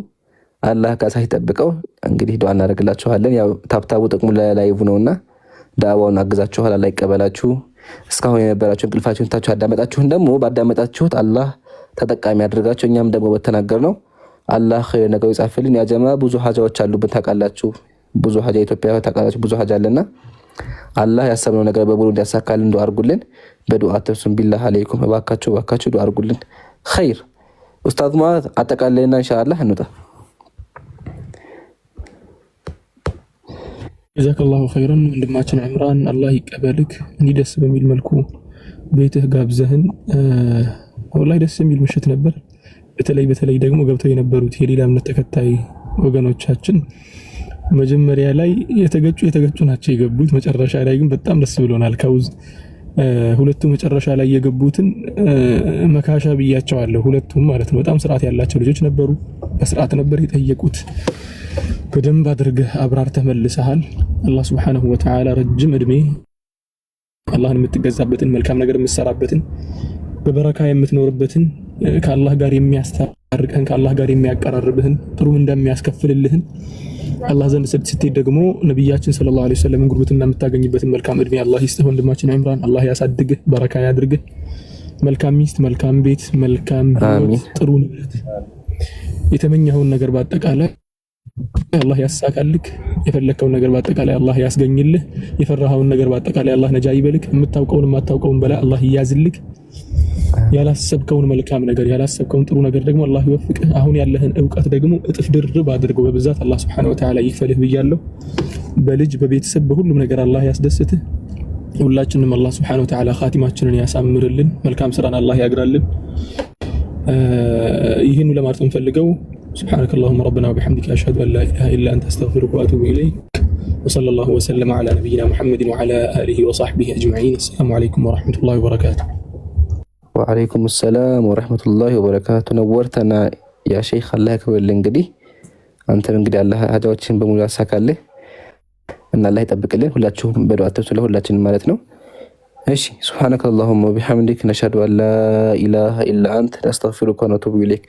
F: አላህ ካሳ ይጠብቀው። እንግዲህ ዱዓ እናደርግላችኋለን። ያው ታብታቡ ጥቅሙ ለላይቭ ነውና ዳዋውን አግዛችኋል። አላህ ይቀበላችሁ። እስካሁን የነበራችሁ እንቅልፋችሁን ታችሁ አዳመጣችሁን ደግሞ ባዳመጣችሁት አላህ ተጠቃሚ አድርጋችሁ እኛም ደግሞ በተናገር ነው አላህ ኸይር ነገር ይጻፍልን። ያ ጀማ ብዙ ሀጃዎች አሉብን ታውቃላችሁ። ብዙ ሀጃ ኢትዮጵያ ታውቃላችሁ። ብዙ ሀጃ አለና አላህ ያሰብነው ነገር በሙሉ እንዲያሳካልን ዱዓ አድርጉልን። በዱዓ ተሱም ቢላህ አለይኩም። እባካችሁ ዱዓ አድርጉልን። ኸይር ኡስታዝ ሙአዝ አጠቃላይና ኢንሻአላህ እንውጣ።
G: ጀዛከላሁ ኸይረን ወንድማችን ዕምራን አላህ ይቀበልክ። እንዲህ ደስ በሚል መልኩ ቤትህ ጋብዘህን ወላሂ ደስ የሚል ምሽት ነበር። በተለይ ደግሞ ገብተው የነበሩት የሌላ እምነት ተከታይ ወገኖቻችን መጀመሪያ ላይ የተገጩ ናቸው የገቡት። መጨረሻ ላይ ግን በጣም ደስ ብሎናል። ከውዝ ሁለቱ መጨረሻ ላይ የገቡትን መካሻ ብያቸዋለሁ። ሁለቱም ማለት ነው በጣም ስርዓት ያላቸው ልጆች ነበሩ። በስርዓት ነበር የጠየቁት። በደንብ አድርገህ አብራርተህ መልሰሃል። አላህ ሱብሓነሁ ወተዓላ ረጅም እድሜ አላህን የምትገዛበትን መልካም ነገር የምትሰራበትን በበረካ የምትኖርበትን ከአላህ ጋር የሚያስታርቅህን ከአላህ ጋር የሚያቀራርብህን ጥሩ እንደሚያስከፍልልህን አላህ ዘንድ ስትሄድ ደግሞ ነብያችን ሰለላሁ ዐለይሂ ወሰለም ጉርብትና የምታገኝበትን መልካም እድሜ አላህ ይስጥህ። ወንድማችን ዕምራን አላህ ያሳድግህ፣ በረካ ያድርግህ። መልካም ሚስት፣ መልካም ቤት፣ መልካም ህይወት፣ ጥሩ ንብረት፣ የተመኘኸውን ነገር በአጠቃላይ አላህ ያሳካልክ። የፈለከውን ነገር በአጠቃላይ አላህ ያስገኝልህ። የፈራኸውን ነገር በአጠቃላይ አላህ ነጃ ይበልክ። የምታውቀውን የማታውቀውን በላ አላህ ይያዝልክ። ያላሰብከውን መልካም ነገር ያላሰብከውን ጥሩ ነገር ደግሞ አላህ ይወፍቅህ። አሁን ያለህን ዕውቀት ደግሞ እጥፍ ድርብ አድርጎ በብዛት አላህ Subhanahu Wa Ta'ala ይክፈልህ ብያለሁ። በልጅ በቤተሰብ በሁሉም ነገር አላህ ያስደስትህ። ሁላችንም አላህ Subhanahu Wa Ta'ala ኻቲማችንን ያሳምርልን፣ መልካም ስራን አላህ ያግራልን። ይህን ለማለት እንፈልገው سبحانك اللهم ربنا وبحمدك أشهد أن لا إله إلا أنت أستغفرك وأتوب إليك وصلى الله وسلم على نبينا محمد وعلى آله وصحبه أجمعين. السلام عليكم ورحمة الله وبركاته.
F: وعليكم السلام ورحمة الله وبركاته. نورتنا يا شيخ. الله يكبر لنقدي أنت من قدي الله هذا وجهين بمولا ساكاله أن الله يتبك لين ولا تشوف بدو أتوسله ولا تشين مالتنا. ماشي. سبحانك اللهم وبحمدك نشهد أن لا إله إلا أنت نستغفرك ونتوب إليك.